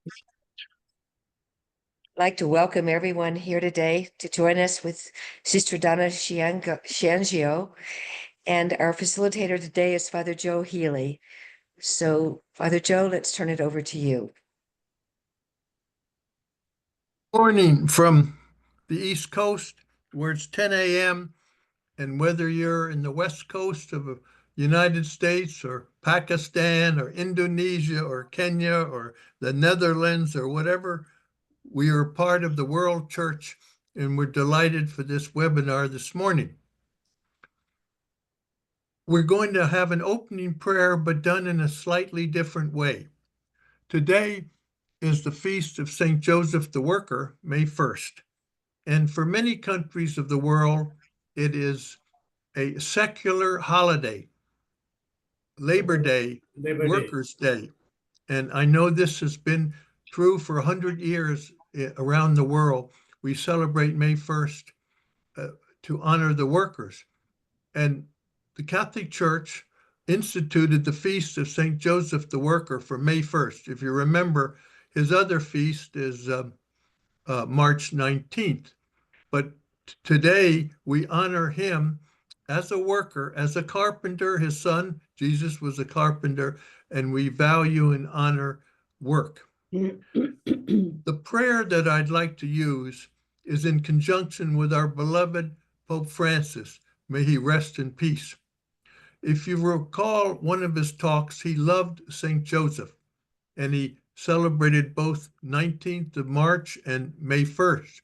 I'd like to welcome everyone here today to join us with Sister Donna Ciangio. And our facilitator today is Father Joe Healy. So, Father Joe, let's turn it over to you. Morning from the East Coast, where it's 10 a.m. And whether you're in the West Coast of the United States or Pakistan or Indonesia or Kenya or the Netherlands or whatever, we are part of the World Church, and we're delighted for this webinar this morning. We're going to have an opening prayer, but done in a slightly different way. Today is the feast of St. Joseph the Worker, May 1st. And for many countries of the world, it is a secular holiday, Labor Day, Workers' Day. And I know this has been true for 100 years around the world. We celebrate May 1st to honor the workers. And the Catholic Church instituted the feast of St. Joseph the Worker for May 1st. If you remember, his other feast is March 19th. But today we honor him as a worker, as a carpenter. His son, Jesus, was a carpenter, and we value and honor work. The prayer that I'd like to use is in conjunction with our beloved Pope Francis. May he rest in peace. If you recall one of his talks, he loved St. Joseph, and he celebrated both 19th of March and May 1st.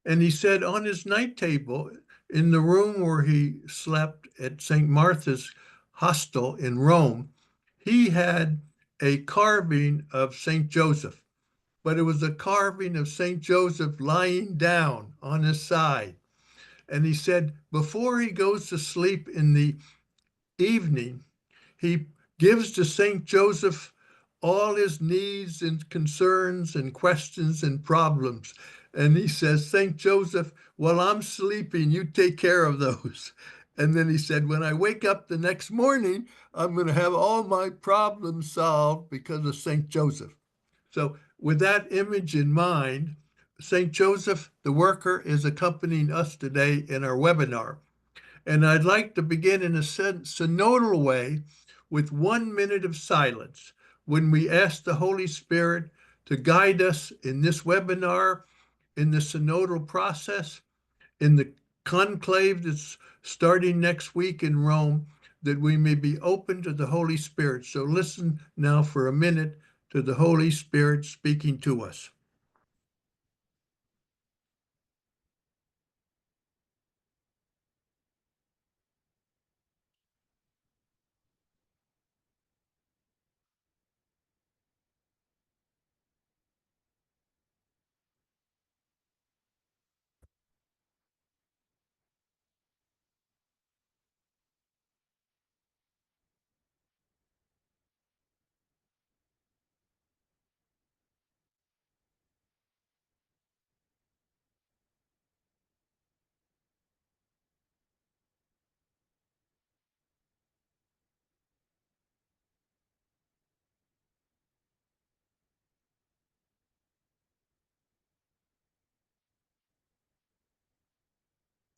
And he said on his night table, in the room where he slept at St. Martha's hostel in Rome, he had a carving of St. Joseph, but it was a carving of St. Joseph lying down on his side. And he said before he goes to sleep in the evening, he gives to St. Joseph all his needs and concerns and questions and problems. And he says, St. Joseph, while I'm sleeping, you take care of those. And then he said, when I wake up the next morning, I'm going to have all my problems solved because of St. Joseph. So with that image in mind, St. Joseph, the Worker, is accompanying us today in our webinar. And I'd like to begin in a synodal way with 1 minute of silence when we ask the Holy Spirit to guide us in this webinar, in the synodal process, in the conclave that's starting next week in Rome, that we may be open to the Holy Spirit. So listen now for a minute to the Holy Spirit speaking to us.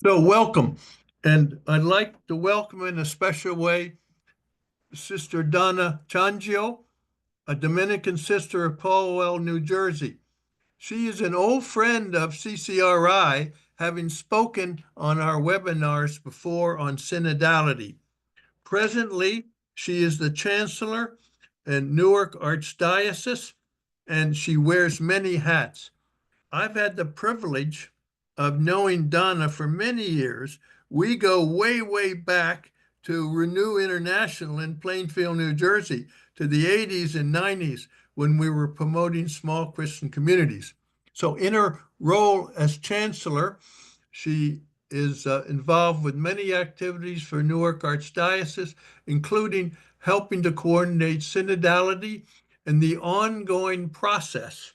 So welcome. And I'd like to welcome in a special way Sister Donna Ciangio, a Dominican sister of Paulwell, New Jersey. She is an old friend of CCRI, having spoken on our webinars before on synodality. Presently, she is the Chancellor in Newark Archdiocese, and she wears many hats. I've had the privilege of knowing Donna for many years. We go way, way back to Renew International in Plainfield, New Jersey, to the 80s and 90s when we were promoting small Christian communities. So in her role as Chancellor, she is involved with many activities for Newark Archdiocese, including helping to coordinate synodality and the ongoing process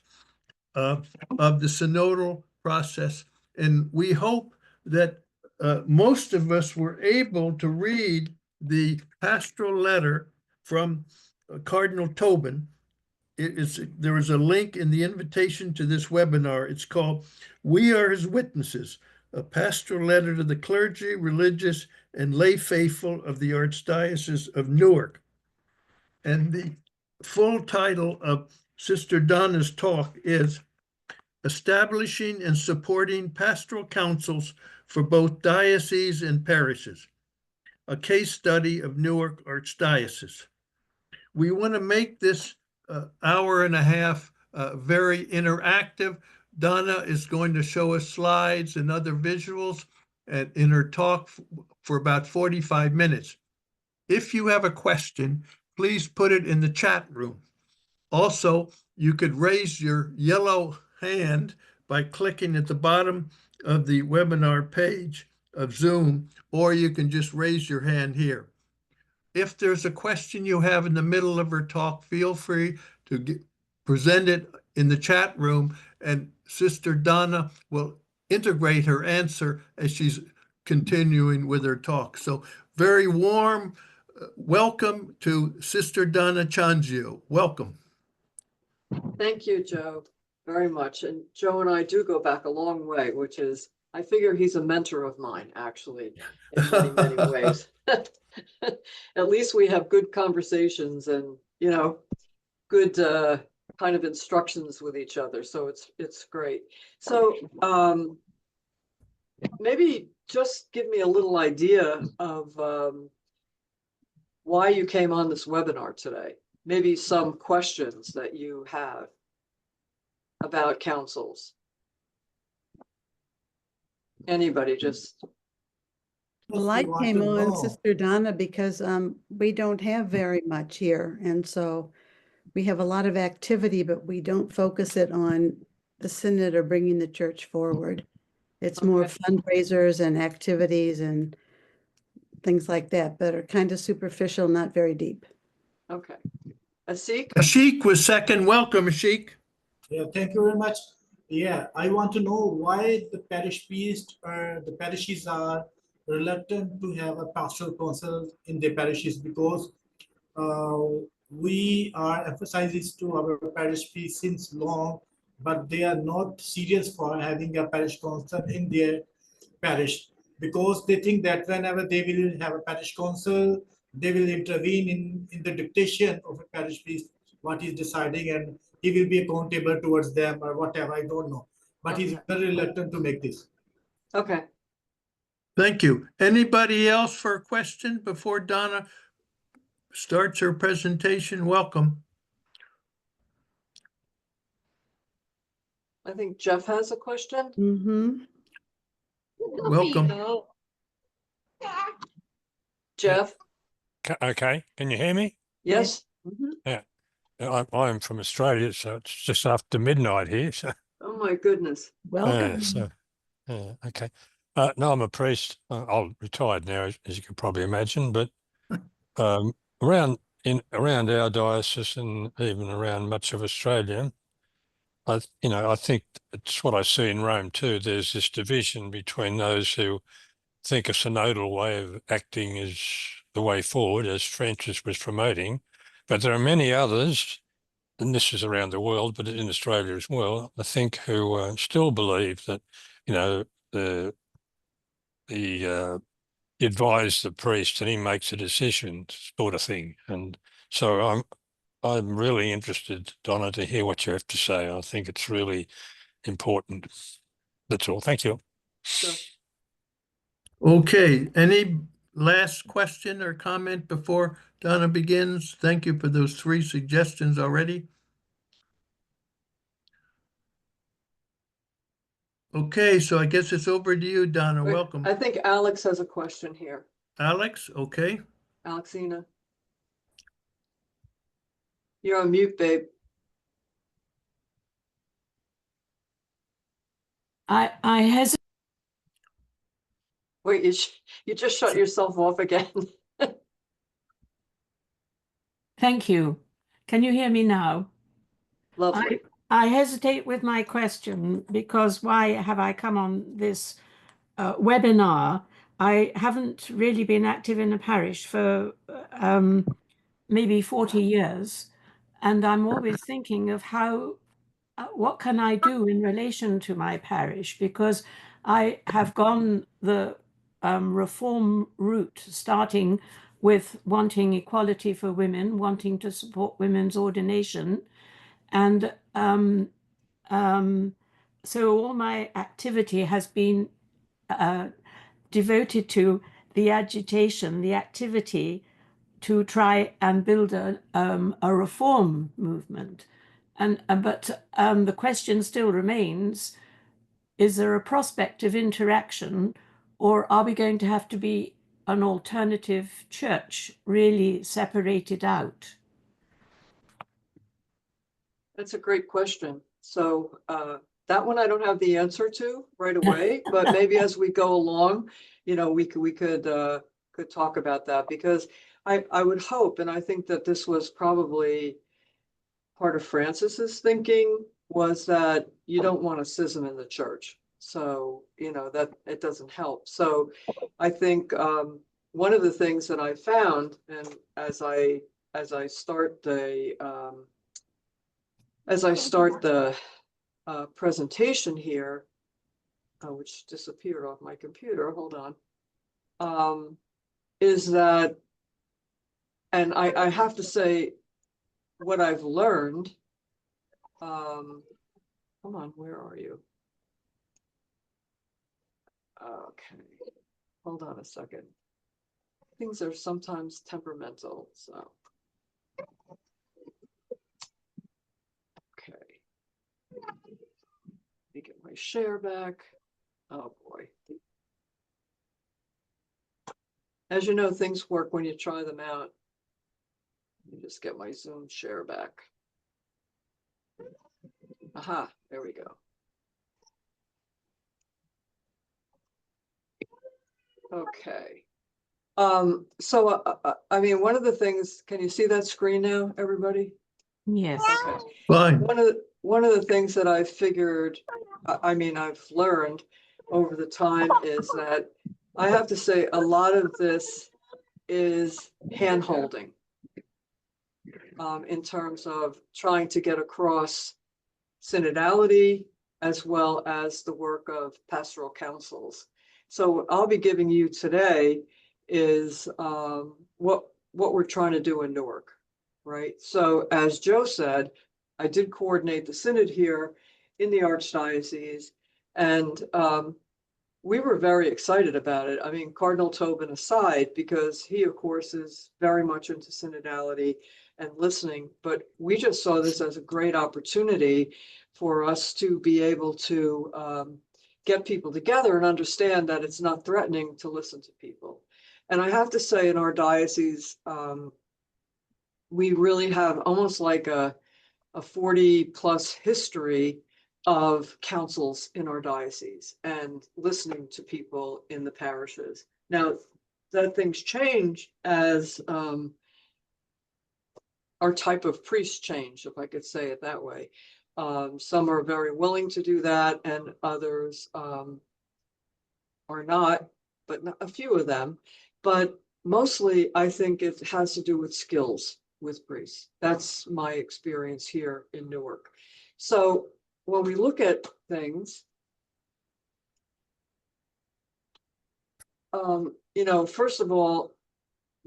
of the synodal process. And we hope that most of us were able to read the pastoral letter from Cardinal Tobin there is a link in the invitation to this webinar. It's called "We Are His Witnesses: A Pastoral Letter to the Clergy, Religious, and Lay Faithful of the Archdiocese of Newark." And the full title of Sister Donna's talk is "Establishing and Supporting Pastoral Councils for Both Dioceses and Parishes, a Case Study of Newark Archdiocese." We want to make this hour and a half very interactive. Donna is going to show us slides and other visuals in her talk for about 45 minutes. If you have a question, please put it in the chat room. Also, you could raise your yellow hand by clicking at the bottom of the webinar page of Zoom, or you can just raise your hand here. If there's a question you have in the middle of her talk, feel free to present it in the chat room, and Sister Donna will integrate her answer as she's continuing with her talk. So very warm welcome to Sister Donna Ciangio. Welcome. Thank you, Joe, very much. And Joe and I do go back a long way, which is, I figure he's a mentor of mine, actually, in many, many ways. At least we have good conversations and, you know, good kind of instructions with each other. So it's great. So maybe just give me a little idea of why you came on this webinar today. Maybe some questions that you have about councils. Anybody, just. Well, I came on, Sister Donna, because we don't have very much here. And so we have a lot of activity, but we don't focus it on the synod or bringing the church forward. It's more fundraisers and activities and things like that, but are kind of superficial, not very deep. Okay. Ashik? Ashik was second. Welcome, Ashik. Yeah, thank you very much. Yeah, I want to know why the parish priest or the parishes are reluctant to have a pastoral council in their parishes, because we are emphasizing to our parish priests since long, but they are not serious for having a parish council in their parish, because they think that whenever they will have a parish council, they will intervene in the dictation of a parish priest, what he's deciding, and he will be accountable towards them or whatever, I don't know. But he's very reluctant to make this. Okay. Thank you. Anybody else for a question before Donna starts her presentation? Welcome. I think Jeff has a question. Mm-hmm. Welcome. Jeff? Okay, can you hear me? Yes? Yeah, I'm from Australia, so it's just after midnight here. So, Oh my goodness. Welcome. okay. No, I'm a priest. I'm retired now, as you can probably imagine, but around our diocese and even around much of Australia, I think it's what I see in Rome too. There's this division between those who think a synodal way of acting is the way forward, as Francis was promoting, but there are many others, and this is around the world, but in Australia as well, I think, who still believe that, you advise the priest and he makes a decision, sort of thing. And so I'm really interested, Donna, to hear what you have to say. I think it's really important. That's all. Thank you. Sure. Okay, any last question or comment before Donna begins? Thank you for those 3 suggestions already. Okay, so I guess it's over to you, Donna. Wait, Welcome. I think Alex has a question here. Alex, okay. Alexina. You're on mute, babe. I hesitate. Wait, you just shut yourself off again. Thank you. Can you hear me now? Lovely. I hesitate with my question because why have I come on this webinar? I haven't really been active in a parish for maybe 40 years. And I'm always thinking of how, what can I do in relation to my parish? Because I have gone the reform route, starting with wanting equality for women, wanting to support women's ordination. And so all my activity has been devoted to the agitation, the activity to try and build a reform movement. But the question still remains, is there a prospect of interaction, or are we going to have to be an alternative church, really separated out? That's a great question. So that one I don't have the answer to right away, but maybe as we go along, you know, we could talk about that, because I would hope, and I think that this was probably part of Francis's thinking, was that you don't want a schism in the church. So, you know, that it doesn't help. So I think one of the things that I found, and as I start the presentation here, which disappeared off my computer, hold on, is that, and I have to say, what I've learned, hold on, where are you? Okay, hold on a second. Things are sometimes temperamental, so. Okay. Let me get my share back. Oh boy. As you know, things work when you try them out. Let me just get my Zoom share back. Aha, there we go. Okay. So I mean, one of the things, can you see that screen now, everybody? Yes. Okay. Fine. One of the things that I figured, I mean, I've learned over the time is that I have to say a lot of this is hand-holding in terms of trying to get across synodality as well as the work of pastoral councils. So what I'll be giving you today is what we're trying to do in Newark, right? So as Joe said, I did coordinate the synod here in the Archdiocese, and we were very excited about it. I mean, Cardinal Tobin aside, because he, of course, is very much into synodality and listening, but we just saw this as a great opportunity for us to be able to get people together and understand that it's not threatening to listen to people. And I have to say, in our diocese, we really have almost like a 40+ history of councils in our diocese and listening to people in the parishes. Now, that things change as our type of priest change, if I could say it that way. Some are very willing to do that, and others are not, but not, a few of them. But mostly, I think it has to do with skills with priests. That's my experience here in Newark. So when we look at things, you know, first of all,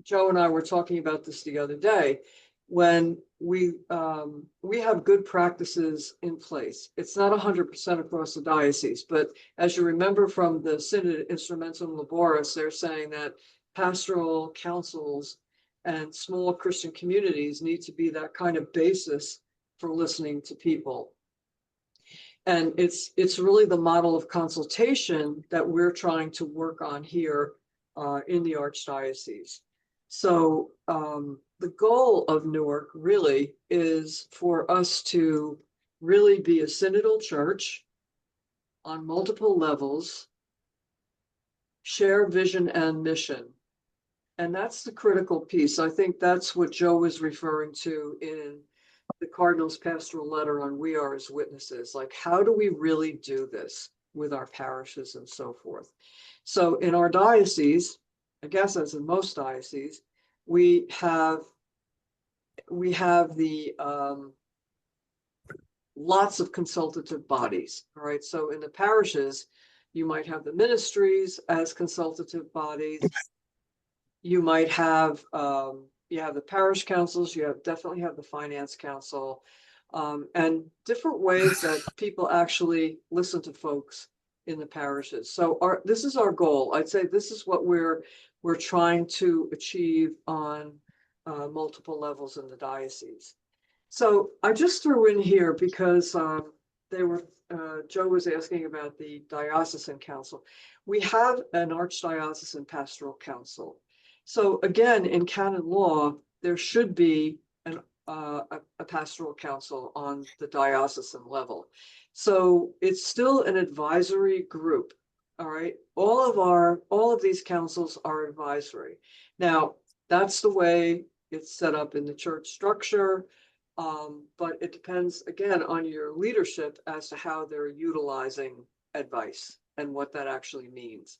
Joe and I were talking about this the other day. When we have good practices in place, it's not 100% across the diocese, but as you remember from the Synod Instrumentum Laboris, they're saying that pastoral councils and small Christian communities need to be that kind of basis for listening to people. And it's really the model of consultation that we're trying to work on here in the Archdiocese. So the goal of Newark really is for us to really be a synodal church on multiple levels, share vision and mission. And that's the critical piece. I think that's what Joe was referring to in the Cardinal's pastoral letter on We Are as Witnesses. Like, how do we really do this with our parishes and so forth? So in our diocese, I guess as in most dioceses, we have we have the lots of consultative bodies. All right. So in the parishes, you might have the ministries as consultative bodies. You might have you have the parish councils, you definitely have the finance council, and different ways that people actually listen to folks in the parishes. So this is our goal. I'd say this is what we're trying to achieve on multiple levels in the diocese. So I just threw in here because Joe was asking about the diocesan council. We have an archdiocesan pastoral council. So again, in canon law, there should be a pastoral council on the diocesan level. So it's still an advisory group. All right. All of these councils are advisory. Now, that's the way it's set up in the church structure. But it depends again on your leadership as to how they're utilizing advice and what that actually means.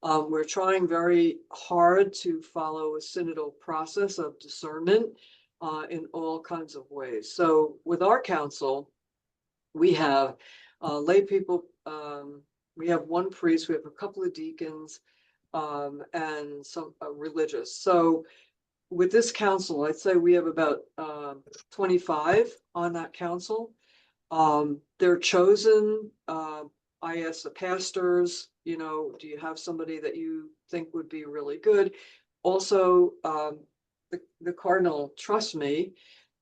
We're trying very hard to follow a synodal process of discernment in all kinds of ways. So with our council, we have lay people, we have one priest, we have a couple of deacons, and some religious. So with this council, I'd say we have about 25 on that council. They're chosen. I ask the pastors, you know, do you have somebody that you think would be really good? Also, the Cardinal trusts me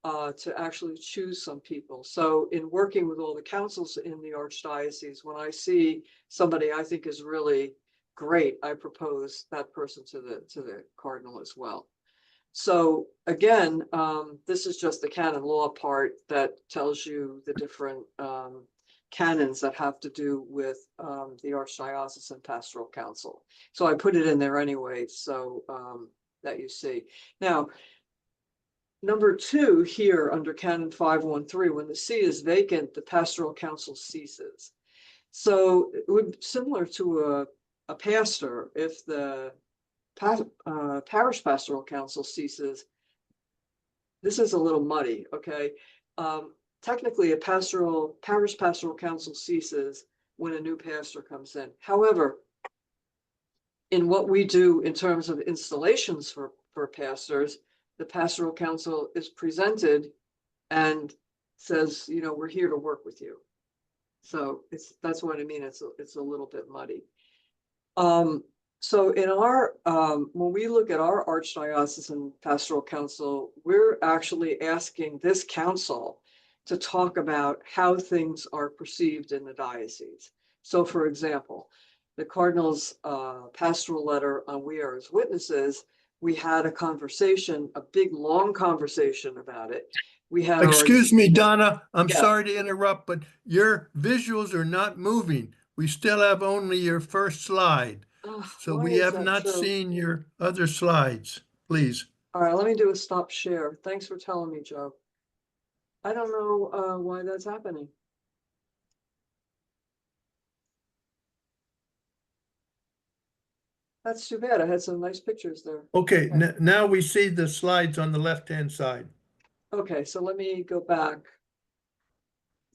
to actually choose some people. So in working with all the councils in the Archdiocese, when I see somebody I think is really great, I propose that person to the Cardinal as well. So again, this is just the canon law part that tells you the different canons that have to do with the Archdiocesan Pastoral Council. So I put it in there anyway, so that you see. Now, number 2 here under Canon 513, when the see is vacant, the Pastoral Council ceases. So it would be similar to a pastor. If the Parish Pastoral Council ceases, this is a little muddy, okay? Technically, a Parish Pastoral Council ceases when a new pastor comes in. However, in what we do in terms of installations for pastors, the Pastoral Council is presented and says, you know, we're here to work with you. So that's what I mean. It's a little bit muddy. So in our, when we look at our Archdiocesan Pastoral Council, we're actually asking this council to talk about how things are perceived in the diocese. So for example, the Cardinal's pastoral letter on We Are His Witnesses, we had a conversation, a big long conversation about it. We had Excuse me, Donna, I'm Yeah. sorry to interrupt, but your visuals are not moving. We still have only your first slide. So why we is have that not true? seen your other slides, please. All right, let me do a stop share. Thanks for telling me, Joe. I don't know why that's happening. That's too bad. I had some nice pictures there. Okay, now we see the slides on the left-hand side. Okay, so let me go back.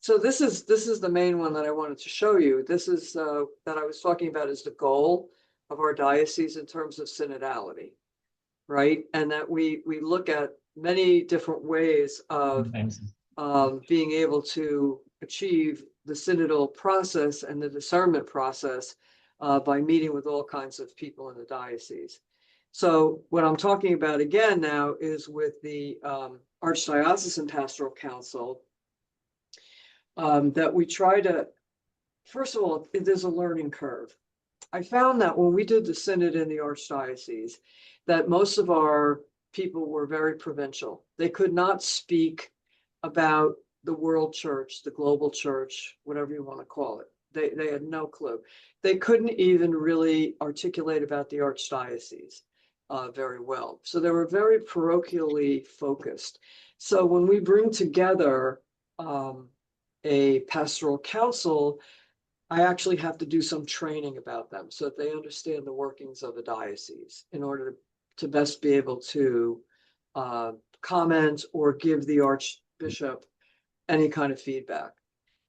So this is the main one that I wanted to show you. This is that I was talking about is the goal of our diocese in terms of synodality, right? And that we look at many different ways of being able to achieve the synodal process and the discernment process by meeting with all kinds of people in the diocese. So what I'm talking about again now is with the Archdiocesan Pastoral Council, that we try to, first of all, there's a learning curve. I found that when we did the synod in the Archdiocese, that most of our people were very provincial. They could not speak about the world church, the global church, whatever you want to call it. They had no clue. They couldn't even really articulate about the Archdiocese very well. So they were very parochially focused. So when we bring together a pastoral council, I actually have to do some training about them so that they understand the workings of a diocese in order to best be able to comment or give the Archbishop any kind of feedback.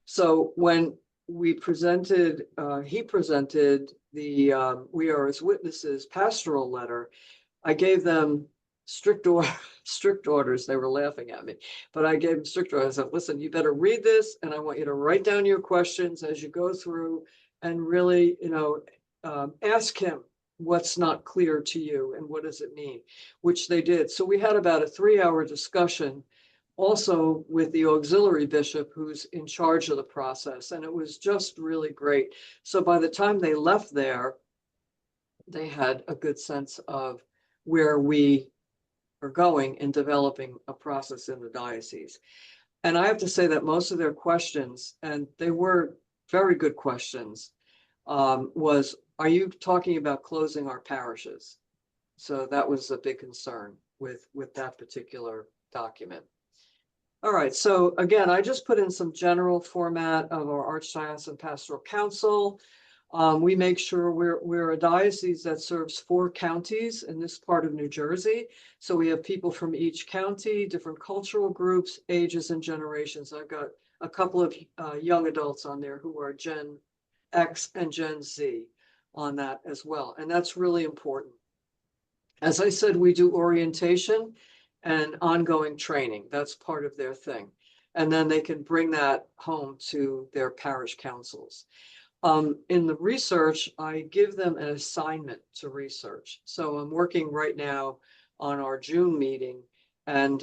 So when we presented, he presented the We Are As Witnesses pastoral letter, I gave them strict orders. They were laughing at me, but I gave them strict orders. I said, listen, you better read this, and I want you to write down your questions as you go through, and really, ask him what's not clear to you and what does it mean, which they did. So we had about a 3-hour discussion also with the auxiliary bishop who's in charge of the process, and it was just really great. So by the time they left there, they had a good sense of where we are going in developing a process in the diocese. And I have to say that most of their questions, and they were very good questions, was, are you talking about closing our parishes? So that was a big concern with that particular document. All right, so again, I just put in some general format of our Archdiocesan Pastoral Council. We make sure we're a diocese that serves 4 counties in this part of New Jersey. So we have people from each county, different cultural groups, ages, and generations. I've got a couple of young adults on there who are Gen X and Gen Z on that as well. And that's really important. As I said, we do orientation and ongoing training. That's part of their thing. And then they can bring that home to their parish councils. In the research, I give them an assignment to research. So I'm working right now on our June meeting. And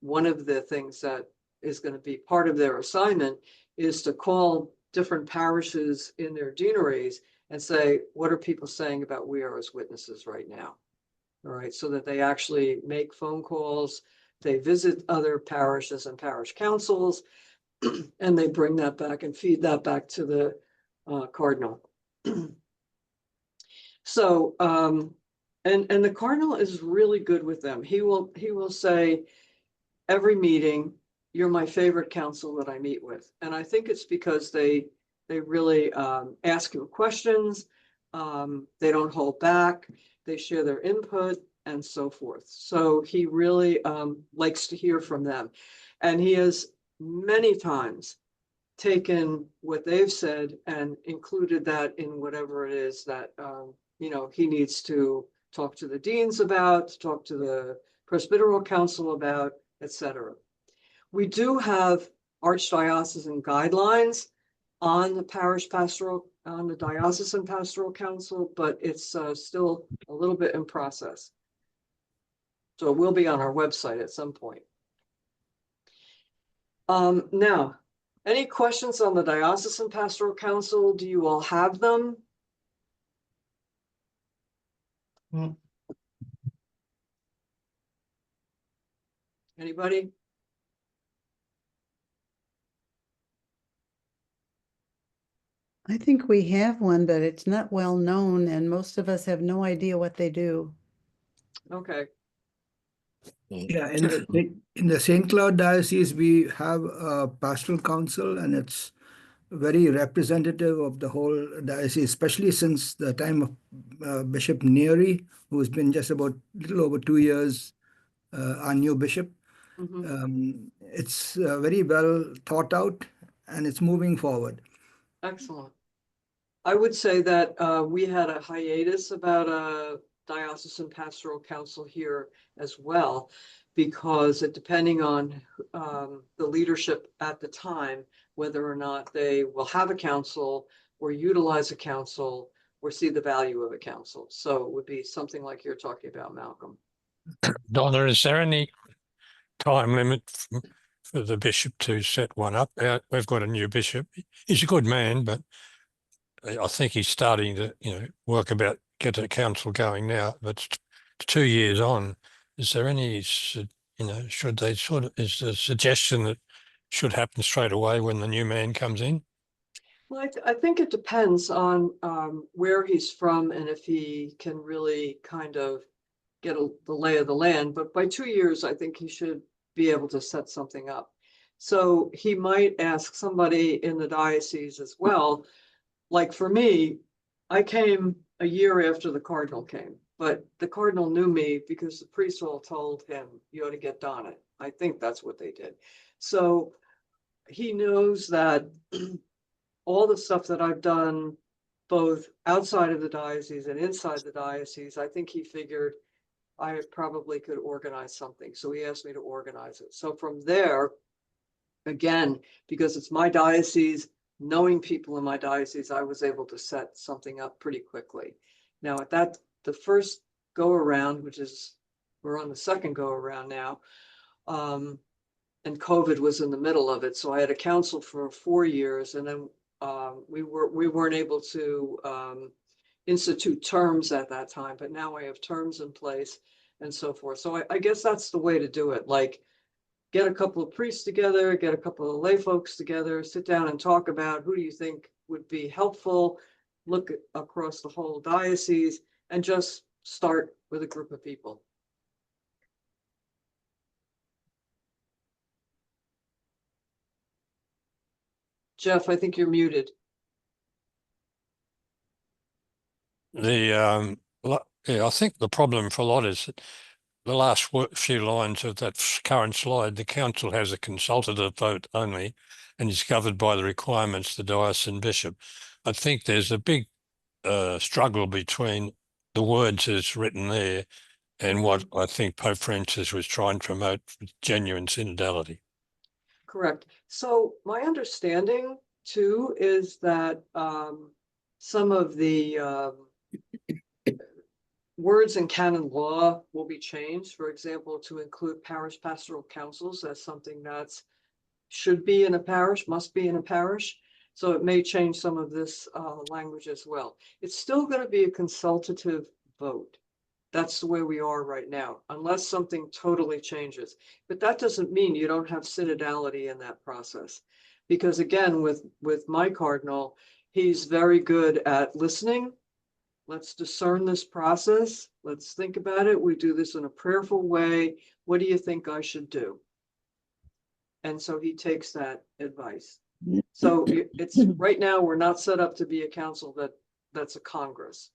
one of the things that is going to be part of their assignment is to call different parishes in their deaneries and say, what are people saying about We Are As Witnesses right now? All right, so that they actually make phone calls, they visit other parishes and parish councils, and they bring that back and feed that back to the Cardinal. So, and the Cardinal is really good with them. He will say every meeting, you're my favorite council that I meet with. And I think it's because they really ask you questions. They don't hold back. They share their input and so forth. So he really likes to hear from them. And he has many times taken what they've said and included that in whatever it is that, he needs to talk to the deans about, talk to the presbyteral council about, etc. We do have archdiocesan guidelines on the parish pastoral, on the diocesan pastoral council, but it's still a little bit in process. So it will be on our website at some point. Now, any questions on the diocesan pastoral council? Do you all have them? Anybody? I think we have one, but it's not well known, and most of us have no idea what they do. Okay. Yeah, in the St. Cloud Diocese, we have a pastoral council, and it's very representative of the whole diocese, especially since the time of Bishop Neary, who's been just about a little over 2 years, our new bishop. It's very well thought out, and it's moving forward. Excellent. I would say that we had a hiatus about a diocesan pastoral council here as well, because depending on the leadership at the time, whether or not they will have a council or utilize a council or see the value of a council. So it would be something like you're talking about, Malcolm. Donna, is there any time limit for the bishop to set one up? We've got a new bishop. He's a good man, but I think he's starting to, get a council going now. But 2 years on, is there any, should they is the suggestion that should happen straight away when the new man comes in? Well, I think it depends on where he's from and if he can really kind of get the lay of the land. But by 2 years, I think he should be able to set something up. So he might ask somebody in the diocese as well. Like for me, I came a year after the Cardinal came. but the cardinal knew me because the priest all told him, you ought to get Donna. I think that's what they did. So he knows that all the stuff that I've done, both outside of the diocese and inside the diocese, I think he figured I probably could organize something. So he asked me to organize it. So from there, again, because it's my diocese, knowing people in my diocese, I was able to set something up pretty quickly. Now at that, the first go around, which is, we're on the second go around now, and COVID was in the middle of it. So I had a council for 4 years, and then we weren't able to institute terms at that time, but now I have terms in place and so forth. So I guess that's the way to do it. Like, get a couple of priests together, get a couple of lay folks together, sit down and talk about who do you think would be helpful, look across the whole diocese, and just start with a group of people. Jeff, I think you're muted. Yeah, I think the problem for a lot is that the last few lines of that current slide, the council has a consultative vote only and is governed by the requirements of the diocesan bishop. I think there's a big struggle between the words as written there and what I think Pope Francis was trying to promote, genuine synodality. Correct. So my understanding too is that some of the words in canon law will be changed, for example, to include parish pastoral councils as something that's should be in a parish, must be in a parish. So it may change some of this language as well. It's still going to be a consultative vote. That's the way we are right now, unless something totally changes. But that doesn't mean you don't have synodality in that process. Because again, with my cardinal, he's very good at listening. Let's discern this process. Let's think about it. We do this in a prayerful way. What do you think I should do? And so he takes that advice. So it's right now, we're not set up to be a council that's a Congress,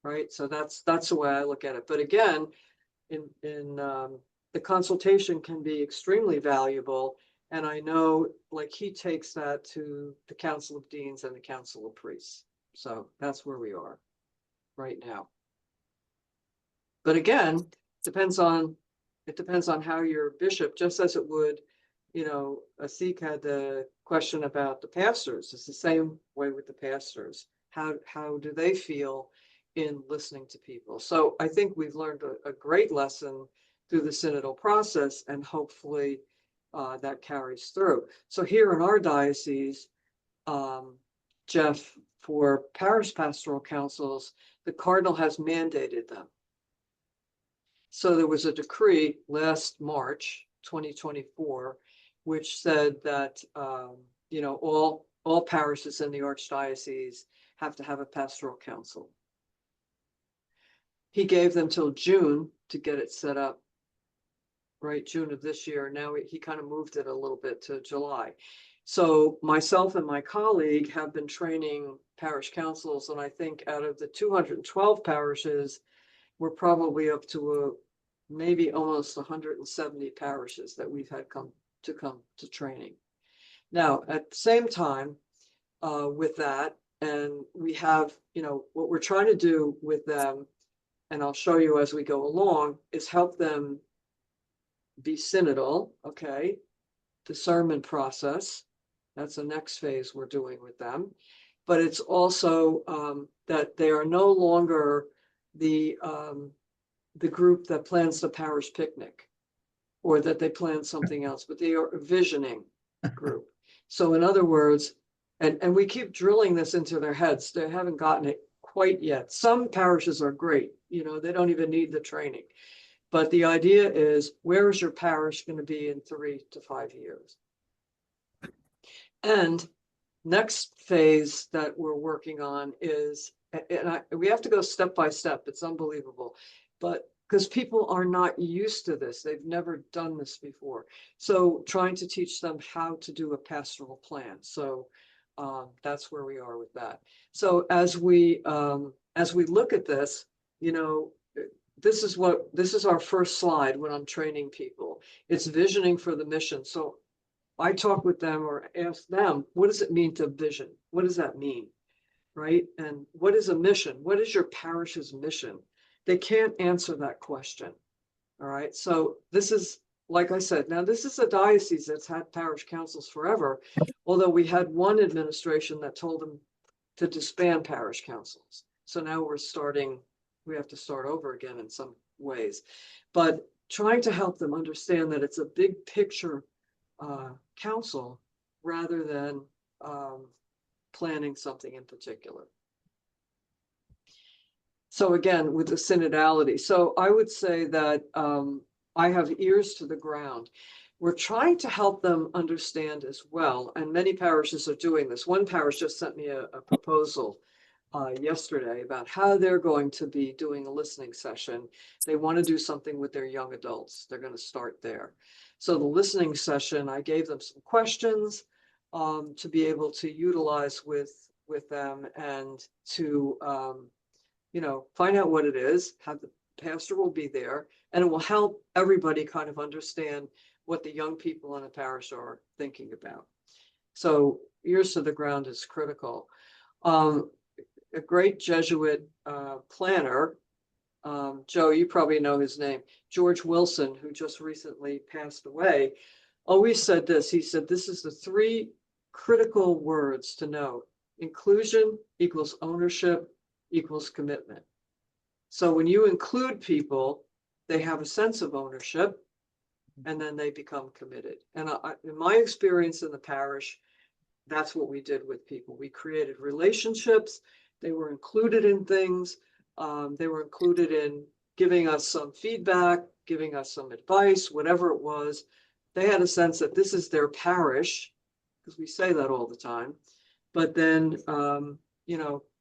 right? So that's the way I look at it. But again, in the consultation can be extremely valuable. And I know, like, he takes that to the Council of Deans and the Council of Priests. So that's where we are right now. But again, it depends on how your bishop, just as it would, you know, Asik had the question about the pastors. It's the same way with the pastors. How do they feel in listening to people? So I think we've learned a great lesson through the synodal process, and hopefully that carries through. So here in our diocese, Jeff, for parish pastoral councils, the cardinal has mandated them. So there was a decree last March 2024, which said that you know, all parishes in the Archdiocese have to have a pastoral council. He gave them till June to get it set up, right? June of this year. Now he kind of moved it a little bit to July. So myself and my colleague have been training parish councils, and I think out of the 212 parishes, we're probably up to maybe almost 170 parishes that we've had come to training. Now, at the same time, with that, and we have, you know, what we're trying to do with them, and I'll show you as we go along, is help them be synodal, okay? The sermon process, that's the next phase we're doing with them. But it's also that they are no longer the group that plans the parish picnic, or that they plan something else, but they are a visioning group. So in other words, and we keep drilling this into their heads, they haven't gotten it quite yet. Some parishes are great, you know, they don't even need the training. But the idea is, where is your parish going to be in 3 to 5 years? And next phase that we're working on is, we have to go step by step. It's unbelievable, but because people are not used to this, they've never done this before. So trying to teach them how to do a pastoral plan. So that's where we are with that. So as we look at this, you know, this is our first slide when I'm training people. It's visioning for the mission. So I talk with them or ask them, what does it mean to vision? What does that mean? Right? And what is a mission? What is your parish's mission? They can't answer that question. All right. So this is, like I said, now this is a diocese that's had parish councils forever, although we had one administration that told them to disband parish councils. So now we have to start over again in some ways, but trying to help them understand that it's a big picture council rather than planning something in particular. So again, with the synodality. So I would say that I have ears to the ground. We're trying to help them understand as well, and many parishes are doing this. One parish just sent me a proposal yesterday about how they're going to be doing a listening session. They want to do something with their young adults. They're going to start there. So the listening session, I gave them some questions to be able to utilize with them and to find out what it is. Have the pastor will be there, and it will help everybody kind of understand what the young people in a parish are thinking about. So ears to the ground is critical. A great Jesuit planner, Joe, you probably know his name, George Wilson, who just recently passed away, always said this. He said, this is the 3 critical words to know. Inclusion equals ownership equals commitment. So when you include people, they have a sense of ownership, and then they become committed. And in my experience in the parish, that's what we did with people. We created relationships. They were included in things. They were included in giving us some feedback, giving us some advice, whatever it was. They had a sense that this is their parish, because we say that all the time. But then,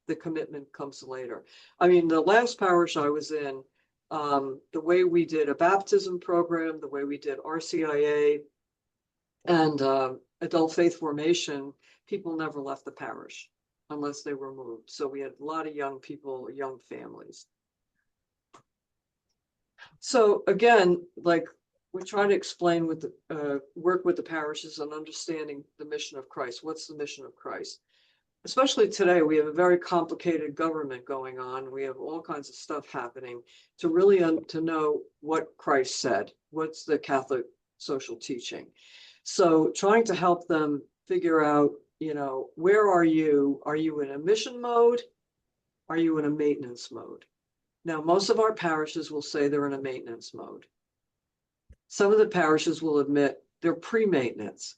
the commitment comes later. I mean, the last parish I was in, the way we did a baptism program, the way we did RCIA and adult faith formation, people never left the parish unless they were moved. So we had a lot of young people, young families. So again, like we try to explain with the work with the parishes on understanding the mission of Christ. What's the mission of Christ? Especially today, we have a very complicated government going on. We have all kinds of stuff happening to really to know what Christ said. What's the Catholic social teaching? So trying to help them figure out, where are you? Are you in a mission mode? Are you in a maintenance mode? Now, most of our parishes will say they're in a maintenance mode. Some of the parishes will admit they're pre-maintenance.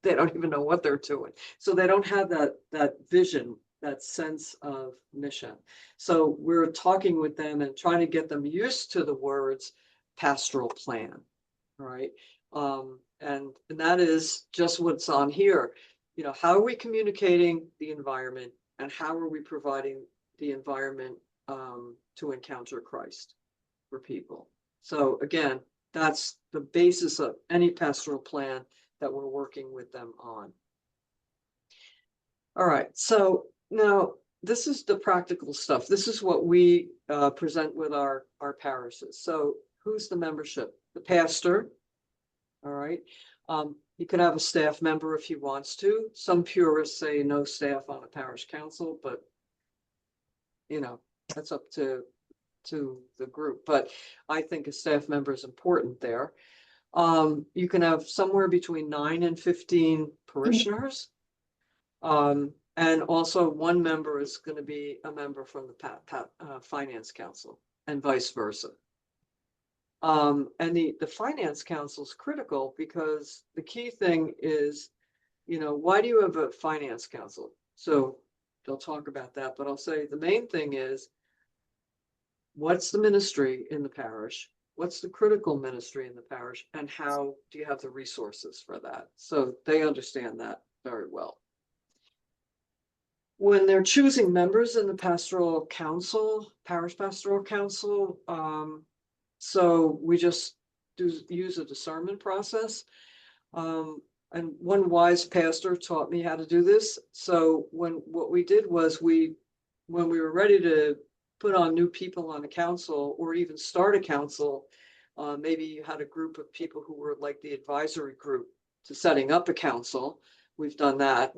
They don't even know what they're doing. So they don't have that vision, that sense of mission. So we're talking with them and trying to get them used to the words pastoral plan, right? And that is just what's on here. How are we communicating the environment, and how are we providing the environment to encounter Christ for people? So again, that's the basis of any pastoral plan that we're working with them on. All right, so now this is the practical stuff. This is what we present with our parishes. So who's the membership? The pastor, all right. You can have a staff member if he wants to. Some purists say no staff on a parish council, but that's up to the group. But I think a staff member is important there. You can have somewhere between 9 and 15 parishioners. And also one member is going to be a member from the finance council and vice versa. And the finance council is critical because the key thing is, why do you have a finance council? So they'll talk about that, but I'll say the main thing is, what's the ministry in the parish? What's the critical ministry in the parish, and how do you have the resources for that? So they understand that very well. When they're choosing members in the pastoral council, parish pastoral council, so we just use a discernment process. And one wise pastor taught me how to do this. So what we did was when we were ready to put on new people on a council or even start a council, maybe you had a group of people who were like the advisory group to setting up a council. We've done that.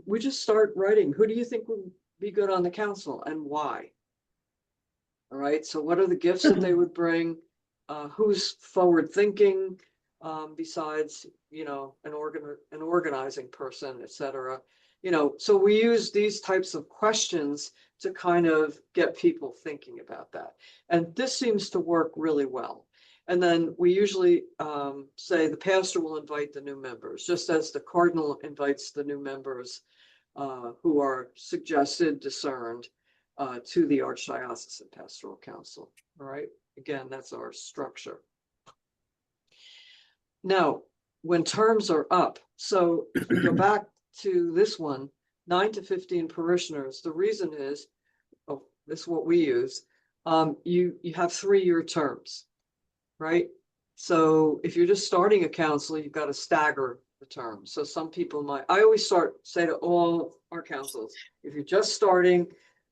We just start writing, who do you think would be good on the council and why? All right, so what are the gifts that they would bring? Who's forward thinking besides, you know, an organizing person, etc. You know, so we use these types of questions to kind of get people thinking about that. And this seems to work really well. And then we usually say the pastor will invite the new members, just as the cardinal invites the new members who are suggested, discerned to the Archdiocesan Pastoral Council. All right, again, that's our structure. Now, when terms are up, so if we go back to this one, 9 to 15 parishioners, the reason is, oh, this is what we use, you have 3-year terms, right? So if you're just starting a council, you've got to stagger the terms. So some people might, I always say to all our councils, if you're just starting,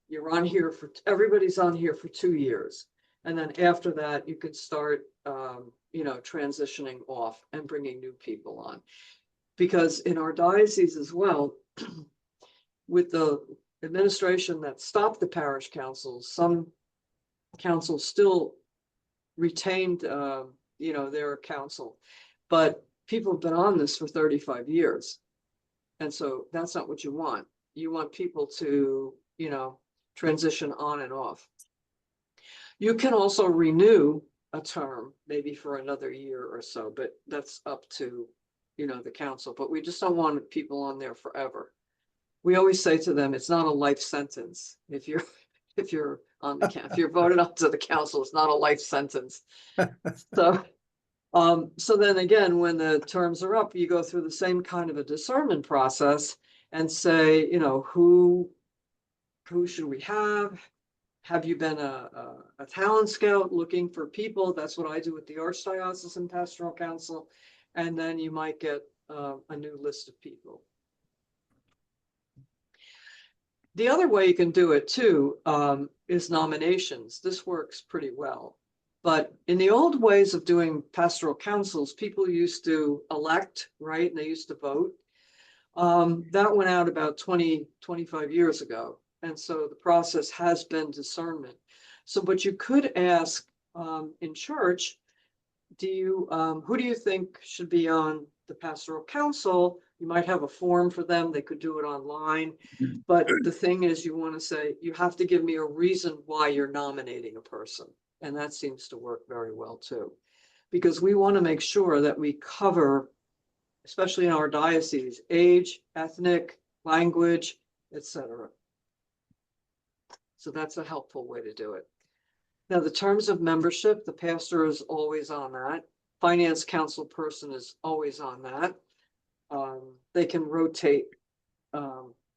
you're on here for, everybody's on here for 2 years. And then after that, you can start, you know, transitioning off and bringing new people on. Because in our diocese as well, with the administration that stopped the parish councils, some councils still retained, you know, their council, but people have been on this for 35 years. And so that's not what you want. You want people to, you know, transition on and off. You can also renew a term, maybe for another year or so, but that's up to, you know, the council. But we just don't want people on there forever. We always say to them, it's not a life sentence. If you're on the if you're voted onto the council, it's not a life sentence. So then again, when the terms are up, you go through the same kind of a discernment process and say, you know, who should we have? Have you been a talent scout looking for people? That's what I do with the Archdiocesan Pastoral Council. And then you might get a new list of people. The other way you can do it too is nominations. This works pretty well. But in the old ways of doing pastoral councils, people used to elect, right? And they used to vote. That went out about 25 years ago. And so the process has been discernment. So, but you could ask in church, who do you think should be on the pastoral council? You might have a form for them. They could do it online. But the thing is, you want to say, you have to give me a reason why you're nominating a person. And that seems to work very well too, because we want to make sure that we cover, especially in our diocese, age, ethnic, language, etc. So that's a helpful way to do it. Now, the terms of membership, the pastor is always on that. Finance council person is always on that. They can rotate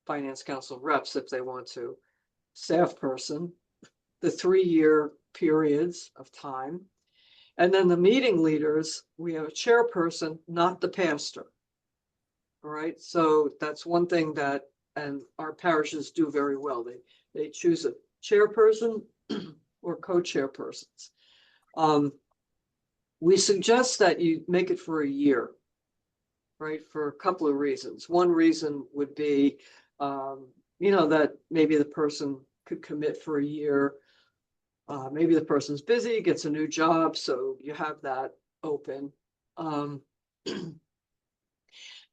finance council reps if they want to. Staff person, the 3-year periods of time. And then the meeting leaders, we have a chairperson, not the pastor. All right, so that's one thing that, and our parishes do very well. They choose a chairperson or co-chairpersons. We suggest that you make it for a year, right? For a couple of reasons. One reason would be, you know, that maybe the person could commit for a year. Maybe the person's busy, gets a new job, so you have that open.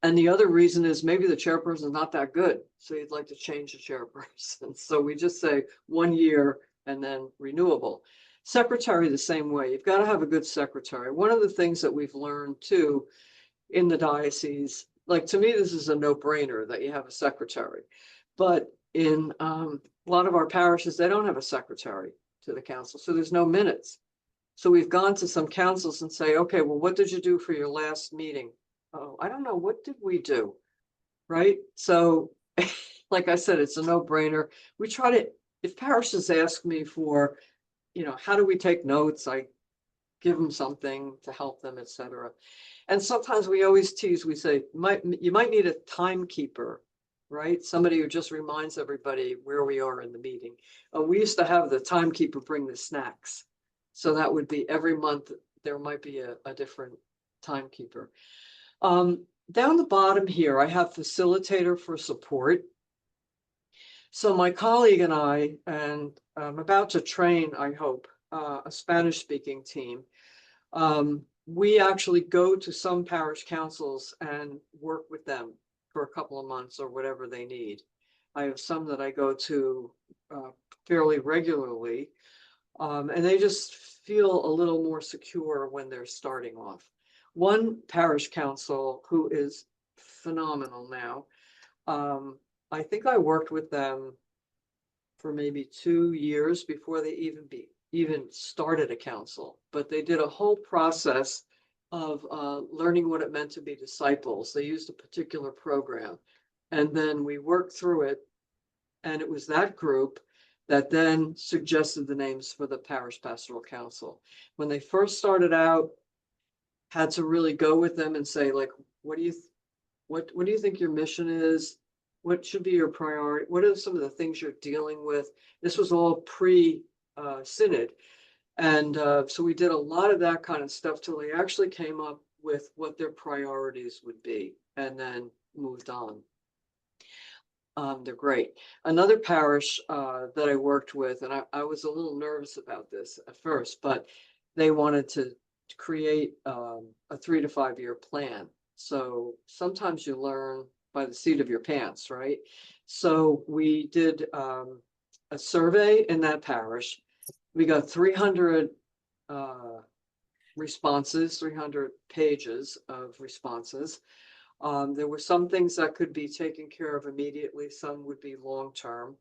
And the other reason is maybe the chairperson is not that good, so you'd like to change the chairperson. So we just say 1 year and then renewable. Secretary the same way. You've got to have a good secretary. One of the things that we've learned too in the diocese, like to me, this is a no-brainer that you have a secretary. But in a lot of our parishes, they don't have a secretary to the council, so there's no minutes. So we've gone to some councils and say, okay, well, what did you do for your last meeting? Oh, I don't know. What did we do? Right? So, like I said, it's a no-brainer. We try to, if parishes ask me for, you know, how do we take notes? I give them something to help them, etc. And sometimes we always tease, we say, you might need a timekeeper right? Somebody who just reminds everybody where we are in the meeting. We used to have the timekeeper bring the snacks. So that would be every month, there might be a different timekeeper. Down the bottom here, I have facilitator for support. So my colleague and I'm about to train, I hope, a Spanish speaking team. We actually go to some parish councils and work with them for a couple of months or whatever they need. I have some that I go to fairly regularly, and they just feel a little more secure when they're starting off. One parish council who is phenomenal now, I think I worked with them for maybe 2 years before they even started a council, but they did a whole process of learning what it meant to be disciples. They used a particular program, and then we worked through it, and it was that group that then suggested the names for the Parish Pastoral Council. When they first started out, had to really go with them and say, like, what do you think your mission is? What should be your priority? What are some of the things you're dealing with? This was all pre-synod. And so we did a lot of that kind of stuff till they actually came up with what their priorities would be and then moved on. They're great. Another parish that I worked with, and I was a little nervous about this at first, but they wanted to create a 3 to 5 year plan. So sometimes you learn by the seat of your pants, right? So we did a survey in that parish. We got 300 responses, 300 pages of responses. There were some things that could be taken care of immediately, some would be long-term.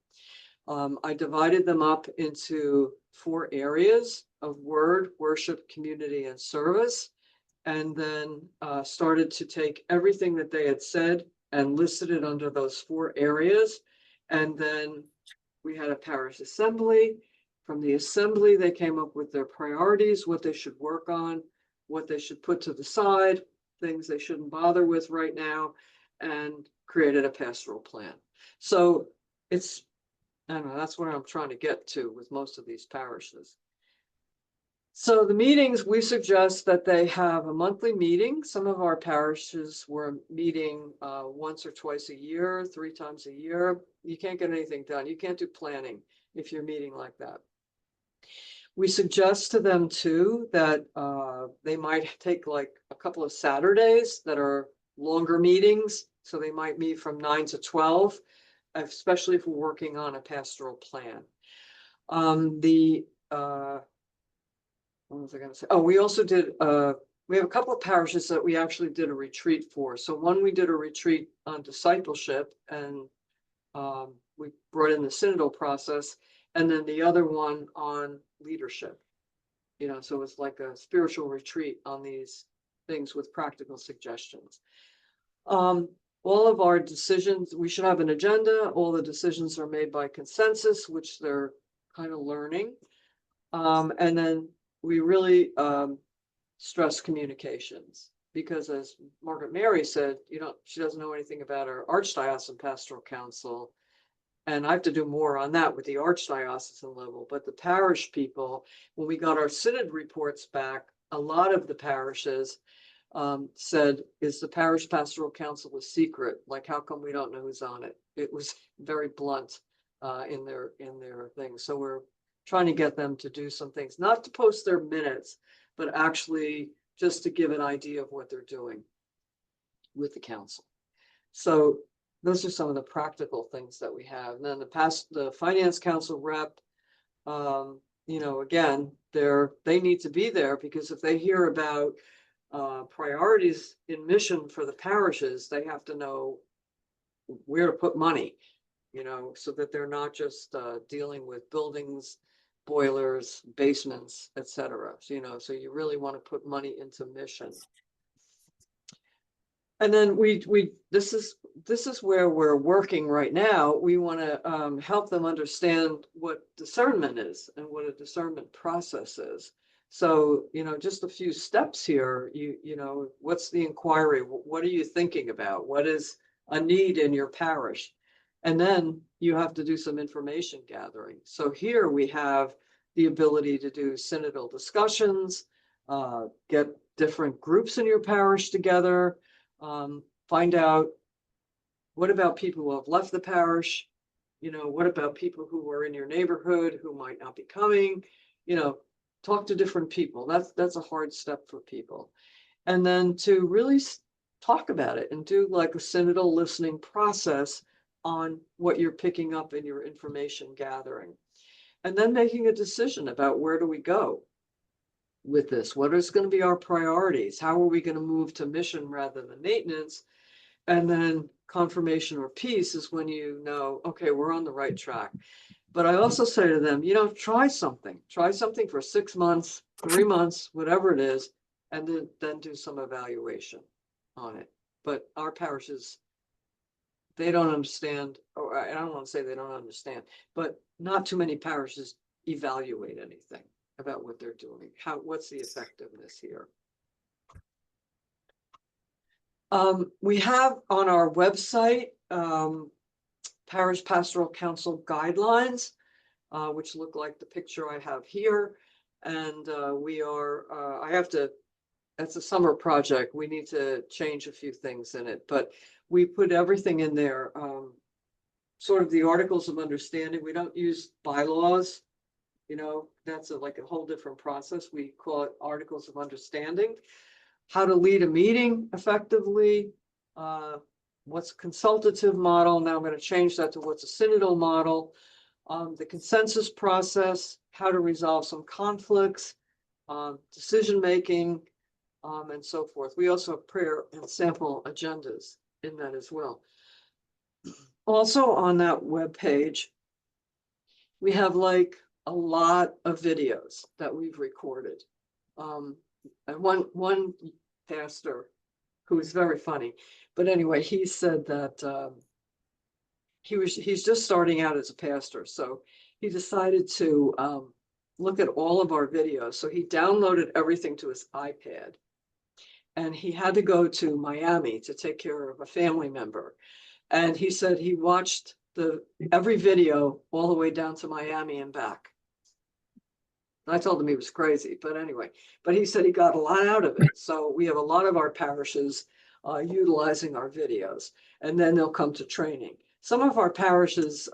I divided them up into 4 areas of word, worship, community, and service, and then started to take everything that they had said and listed it under those 4 areas. And then we had a parish assembly. From the assembly, they came up with their priorities, what they should work on, what they should put to the side, things they shouldn't bother with right now, and created a pastoral plan. So it's, I don't know, that's what I'm trying to get to with most of these parishes. So the meetings, we suggest that they have a monthly meeting. Some of our parishes were meeting once or twice a year, 3 times a year. You can't get anything done. You can't do planning if you're meeting like that. We suggest to them too that they might take like a couple of Saturdays that are longer meetings. So they might meet from 9 to 12, especially if we're working on a pastoral plan. What was I going to say? Oh, we also did, we have a couple of parishes that we actually did a retreat for. So one, we did a retreat on discipleship, and we brought in the synodal process, and then the other one on leadership. You know, so it's like a spiritual retreat on these things with practical suggestions. All of our decisions, we should have an agenda. All the decisions are made by consensus, which they're kind of learning. And then we really stress communications, because as Margaret Mary said, she doesn't know anything about our Archdiocesan Pastoral Council. And I have to do more on that with the Archdiocesan level. But the parish people, when we got our synod reports back, a lot of the parishes said, is the Parish Pastoral Council a secret? Like, how come we don't know who's on it? It was very blunt in their thing. So we're trying to get them to do some things, not to post their minutes, but actually just to give an idea of what they're doing with the council. So those are some of the practical things that we have. And then the finance council rep, again, they need to be there, because if they hear about priorities in mission for the parishes, they have to know where to put money, so that they're not just dealing with buildings, boilers, basements, etc. So you really want to put money into mission. And then this is where we're working right now. We want to help them understand what discernment is and what a discernment process is. So, just a few steps here, what's the inquiry? What are you thinking about? What is a need in your parish. And then you have to do some information gathering. So here we have the ability to do synodal discussions, get different groups in your parish together, find out what about people who have left the parish, what about people who are in your neighborhood who might not be coming, talk to different people. That's a hard step for people. And then to really talk about it and do like a synodal listening process on what you're picking up in your information gathering. And then making a decision about where do we go with this? What is going to be our priorities? How are we going to move to mission rather than maintenance? And then confirmation or peace is when you know, okay, we're on the right track. But I also say to them, try something for 6 months, 3 months, whatever it is, and then do some evaluation on it. But our parishes, they don't understand, or I don't want to say they don't understand, but not too many parishes evaluate anything about what they're doing. What's the effectiveness here? We have on our website Parish Pastoral Council guidelines, which look like the picture I have here. And it's a summer project. We need to change a few things in it, but we put everything in there, sort of the articles of understanding. We don't use bylaws, that's like a whole different process. We call it articles of understanding. How to lead a meeting effectively, what's a consultative model. Now I'm going to change that to what's a synodal model, the consensus process, how to resolve some conflicts, decision-making, and so forth. We also have prayer and sample agendas in that as well. Also on that webpage, we have like a lot of videos that we've recorded. And one pastor who was very funny, but anyway, he said that he's just starting out as a pastor, so he decided to look at all of our videos. So he downloaded everything to his iPad, and he had to go to Miami to take care of a family member. And he said he watched every video all the way down to Miami and back. I told him he was crazy, but anyway, but he said he got a lot out of it. So we have a lot of our parishes utilizing our videos, and then they'll come to training. Some of our parishes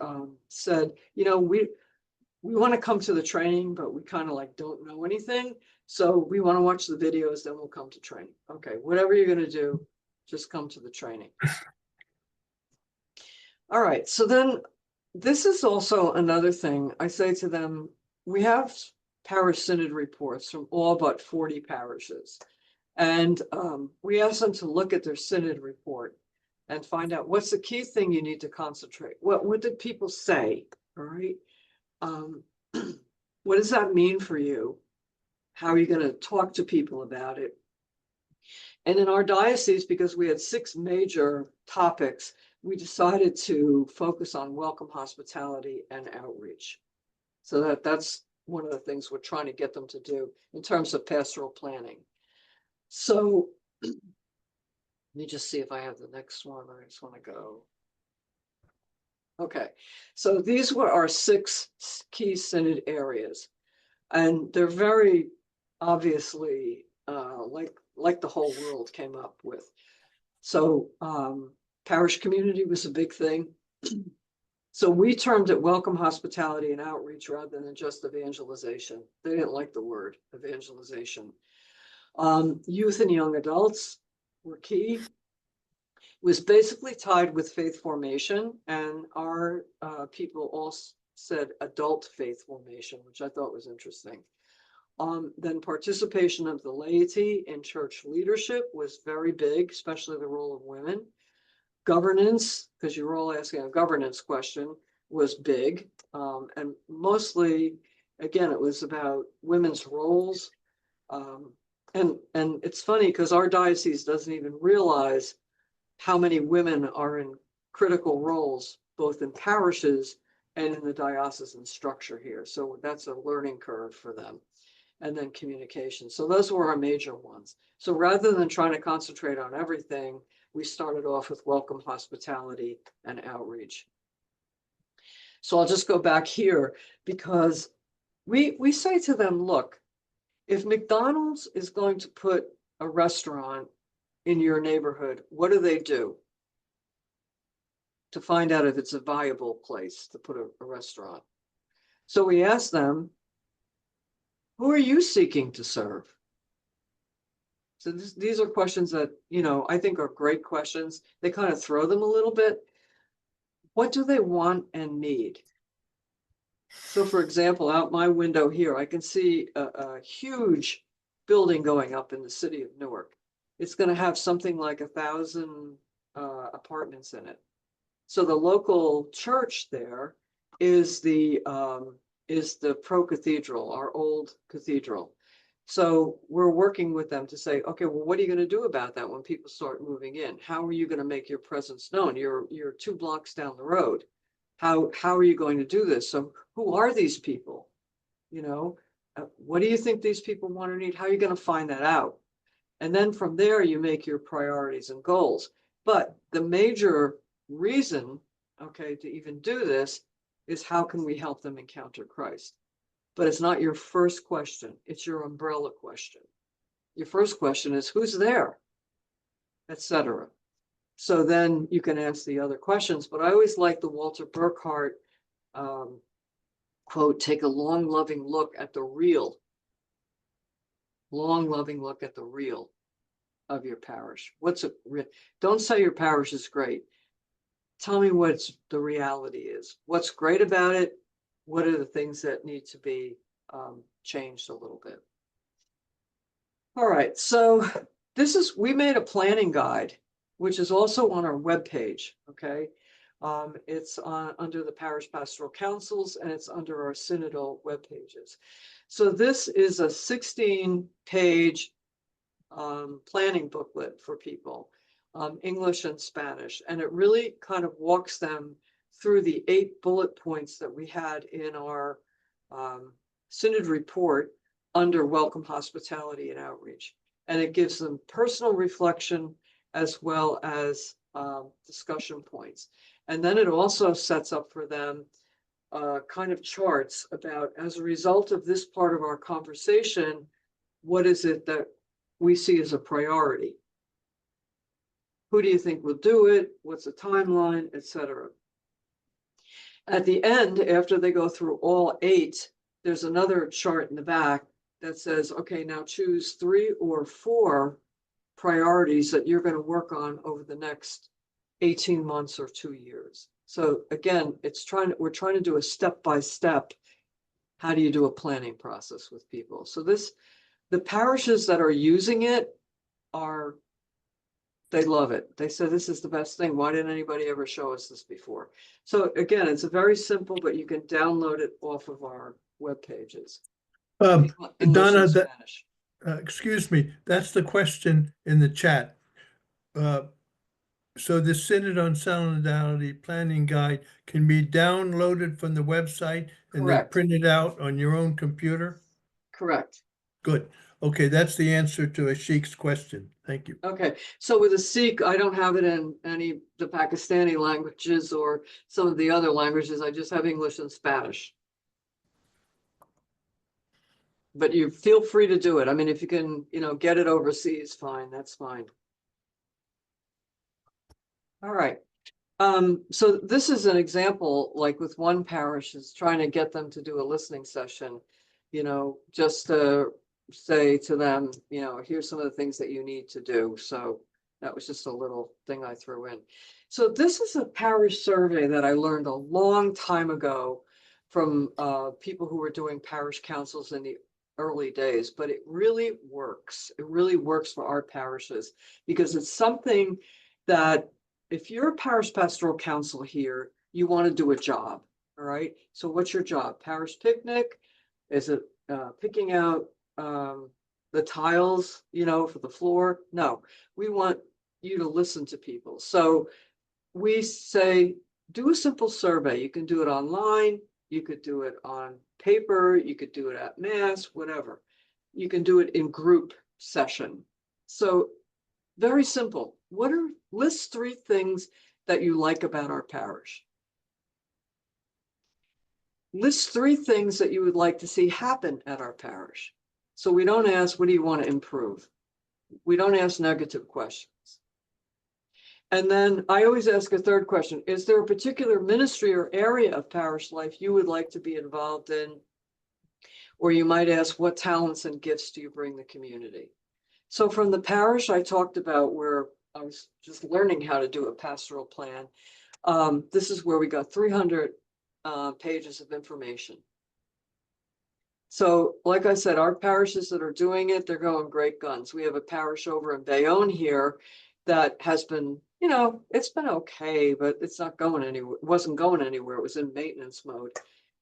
said, we want to come to the training, but we kind of like don't know anything. So we want to watch the videos, then we'll come to training. Okay, whatever you're going to do, just come to the training. All right, so then this is also another thing I say to them. We have parish synod reports from all but 40 parishes. And we ask them to look at their synod report and find out what's the key thing you need to concentrate. What did people say, all right? What does that mean for you? How are you going to talk to people about it? And in our diocese, because we had 6 major topics, we decided to focus on welcome hospitality and outreach. So that's one of the things we're trying to get them to do in terms of pastoral planning. So let me just see if I have the next one. I just want to go. Okay, so these were our 6 key synod areas, and they're very obviously like the whole world came up with. So parish community was a big thing. So we termed it welcome hospitality and outreach rather than just evangelization. They didn't like the word evangelization. Youth and young adults were key. It was basically tied with faith formation, and our people all said adult faith formation, which I thought was interesting. Then participation of the laity in church leadership was very big, especially the role of women. Governance, because you were all asking a governance question, was big. And mostly, again, it was about women's roles. And it's funny because our diocese doesn't even realize how many women are in critical roles, both in parishes and in the diocesan structure here. So that's a learning curve for them. And then communication. So those were our major ones. So rather than trying to concentrate on everything, we started off with welcome hospitality and outreach. So I'll just go back here because we say to them, look, if McDonald's is going to put a restaurant in your neighborhood, what do they do to find out if it's a viable place to put a restaurant? So we ask them, who are you seeking to serve? So these are questions that, you know, I think are great questions. They kind of throw them a little bit. What do they want and need? So for example, out my window here, I can see a huge building going up in the city of Newark. It's going to have something like 1,000 apartments in it. So the local church there is the Pro Cathedral, our old cathedral. So we're working with them to say, okay, well, what are you going to do about that when people start moving in? How are you going to make your presence known? You're 2 blocks down the road. How are you going to do this? So who are these people? You know, what do you think these people want or need? How are you going to find that out? And then from there, you make your priorities and goals. But the major reason, okay, to even do this is how can we help them encounter Christ? But it's not your first question. It's your umbrella question. Your first question is who's there, etc. So then you can ask the other questions. But I always like the Walter Burkhart quote, take a long, loving look at the real. Long, loving look at the real of your parish. What's it? Don't say your parish is great. Tell me what the reality is. What's great about it? What are the things that need to be changed a little bit? All right, so we made a planning guide, which is also on our webpage, okay? It's under the Parish Pastoral Councils, and it's under our synodal web pages. So this is a 16-page planning booklet for people, English and Spanish, and it really kind of walks them through the 8 bullet points that we had in our synod report under welcome, hospitality, and outreach. And it gives them personal reflection as well as discussion points. And then it also sets up for them kind of charts about, as a result of this part of our conversation, what is it that we see as a priority? Who do you think will do it? What's the timeline, etc. At the end, after they go through all 8, there's another chart in the back that says, okay, now choose 3 or 4 priorities that you're going to work on over the next 18 months or 2 years. So again, we're trying to do a step-by-step. How do you do a planning process with people? So the parishes that are using it they love it. They say, this is the best thing. Why didn't anybody ever show us this before? So again, it's a very simple, but you can download it off of our web pages. Donna, excuse me, that's the question in the chat. So the Synod on Synodality Planning Guide can be downloaded from the website and then printed out on your own computer? Correct. Good. Okay, that's the answer to Ashik's question. Thank you. Okay, so with a Sikh, I don't have it in the Pakistani languages or some of the other languages. I just have English and Spanish. But you feel free to do it. I mean, if you can, get it overseas, fine, that's fine. All right. So this is an example, like with one parish is trying to get them to do a listening session, just to say to them, here's some of the things that you need to do. So that was just a little thing I threw in. So this is a parish survey that I learned a long time ago from people who were doing parish councils in the early days, but it really works. It really works for our parishes because it's something that if you're a parish pastoral council here, you want to do a job. All right. So what's your job? Parish picnic? Is it picking out the tiles, for the floor? No, we want you to listen to people. So we say, do a simple survey. You can do it online. You could do it on paper. You could do it at mass, whatever. You can do it in group session. So Very simple. List 3 things that you like about our parish. List 3 things that you would like to see happen at our parish. So we don't ask, what do you want to improve? We don't ask negative questions. And then I always ask a third question. Is there a particular ministry or area of parish life you would like to be involved in? Or you might ask, what talents and gifts do you bring the community? So from the parish, I talked about where I was just learning how to do a pastoral plan. This is where we got 300 pages of information. So like I said, our parishes that are doing it, they're going great guns. We have a parish over in Bayonne here that has been, you know, it's been okay, but it's not going anywhere. It wasn't going anywhere. It was in maintenance mode.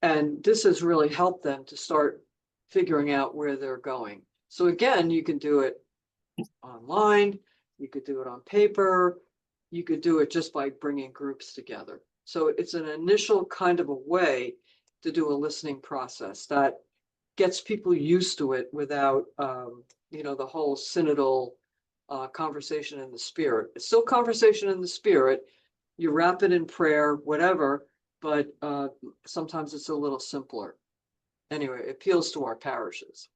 And this has really helped them to start figuring out where they're going. So again, you can do it online, you could do it on paper, you could do it just by bringing groups together. So it's an initial kind of a way to do a listening process that gets people used to it without, you know, the whole synodal conversation in the spirit. It's still conversation in the spirit. You wrap it in prayer, whatever, but sometimes it's a little simpler. Anyway, it appeals to our parishes.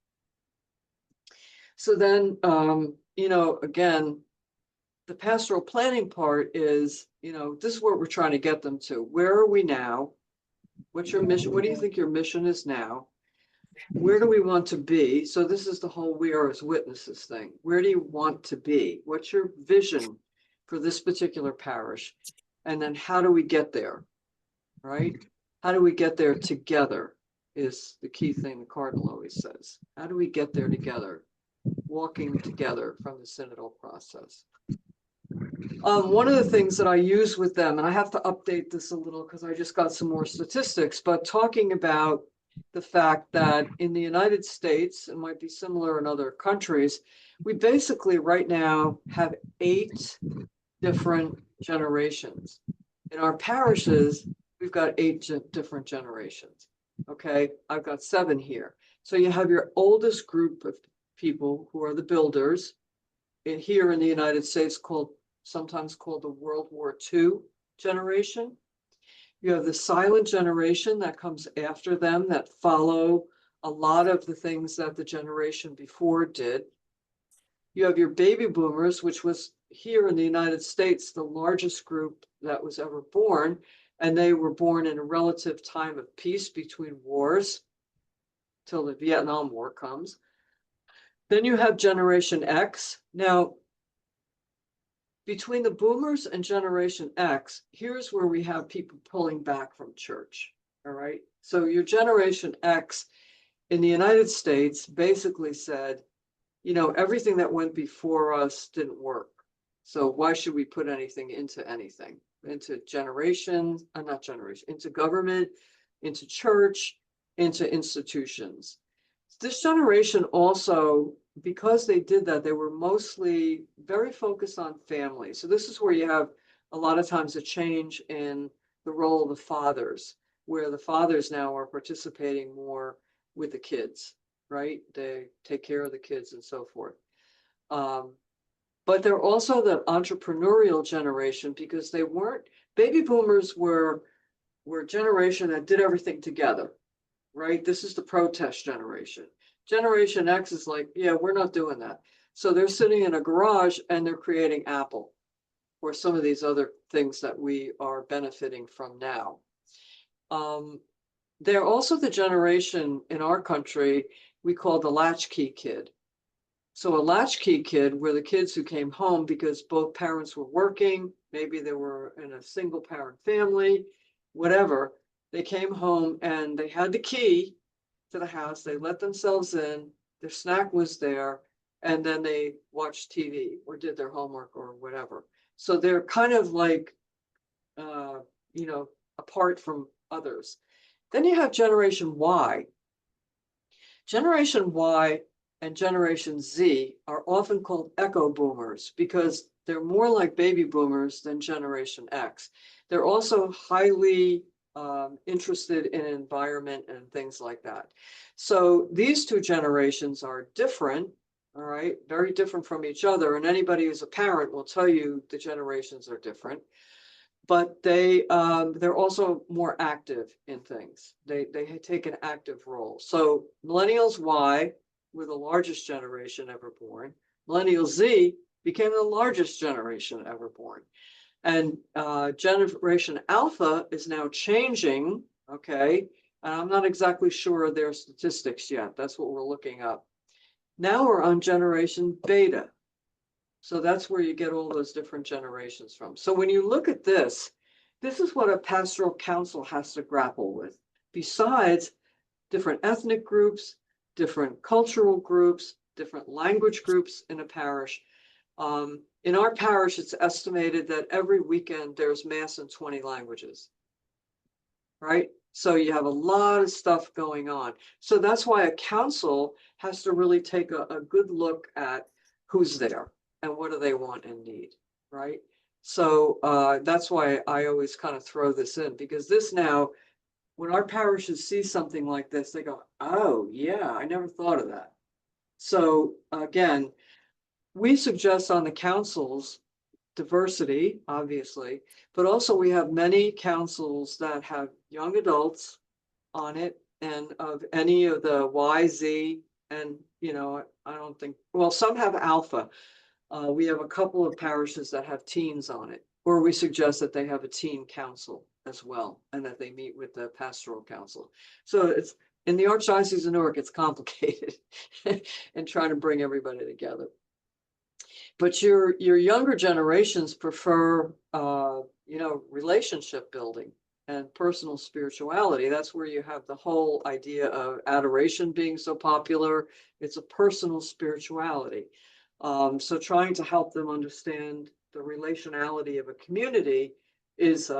So then, you know, again, the pastoral planning part is, you know, this is where we're trying to get them to. Where are we now? What's your mission? What do you think your mission is now? Where do we want to be? So this is the whole we are as witnesses thing. Where do you want to be? What's your vision for this particular parish? And then how do we get there? Right? How do we get there together is the key thing the Cardinal always says. How do we get there together? Walking together from the synodal process. One of the things that I use with them, and I have to update this a little because I just got some more statistics, but talking about the fact that in the United States, it might be similar in other countries, we basically right now have 8 different generations. In our parishes, we've got 8 different generations. Okay, I've got 7 here. So you have your oldest group of people who are the builders here in the United States, sometimes called the World War II generation. You have the silent generation that comes after them that follow a lot of the things that the generation before did. You have your baby boomers, which was here in the United States, the largest group that was ever born. And they were born in a relative time of peace between wars till the Vietnam War comes. Then you have Generation X. Now, between the boomers and Generation X, here's where we have people pulling back from church, all right? So your Generation X in the United States basically said, you know, everything that went before us didn't work. So why should we put anything, into generations, into government, into church, into institutions. This generation also, because they did that, they were mostly very focused on family. So this is where you have a lot of times a change in the role of the fathers, where the fathers now are participating more with the kids, right? They take care of the kids and so forth. But they're also the entrepreneurial generation because they weren't, baby boomers were a generation that did everything together, right? This is the protest generation. Generation X is like, yeah, we're not doing that. So they're sitting in a garage and they're creating Apple or some of these other things that we are benefiting from now. They're also the generation in our country we call the latchkey kid. So a latchkey kid were the kids who came home because both parents were working, maybe they were in a single parent family, whatever. They came home and they had the key to the house, they let themselves in, their snack was there, and then they watched TV or did their homework or whatever. So they're kind of like, you know, apart from others. Then you have Generation Y. Generation Y and Generation Z are often called echo boomers because they're more like baby boomers than Generation X. They're also highly interested in environment and things like that. So these two generations are different, all right, very different from each other. And anybody who's a parent will tell you the generations are different. But they're also more active in things. They take an active role. So Millennials Y were the largest generation ever born. Millennial Z became the largest generation ever born. And Generation Alpha is now changing, okay? And I'm not exactly sure of their statistics yet. That's what we're looking up. Now we're on Generation Beta. So that's where you get all those different generations from. So when you look at this, this is what a pastoral council has to grapple with. Besides different ethnic groups, different cultural groups, different language groups in a parish. In our parish, it's estimated that every weekend there's mass in 20 languages, right? So you have a lot of stuff going on. So that's why a council has to really take a good look at who's there and what do they want and need, right? So that's why I always kind of throw this in, because this now, when our parishes see something like this, they go, oh yeah, I never thought of that. So again, we suggest on the councils diversity, obviously, but also we have many councils that have young adults on it, and of any of the Y, Z, and I don't think, well, some have alpha. We have a couple of parishes that have teens on it, or we suggest that they have a teen council as well, and that they meet with the pastoral council. So it's in the Archdiocese of Newark, it's complicated and trying to bring everybody together. But your younger generations prefer, relationship building and personal spirituality. That's where you have the whole idea of adoration being so popular. It's a personal spirituality. So trying to help them understand the relationality of a community is,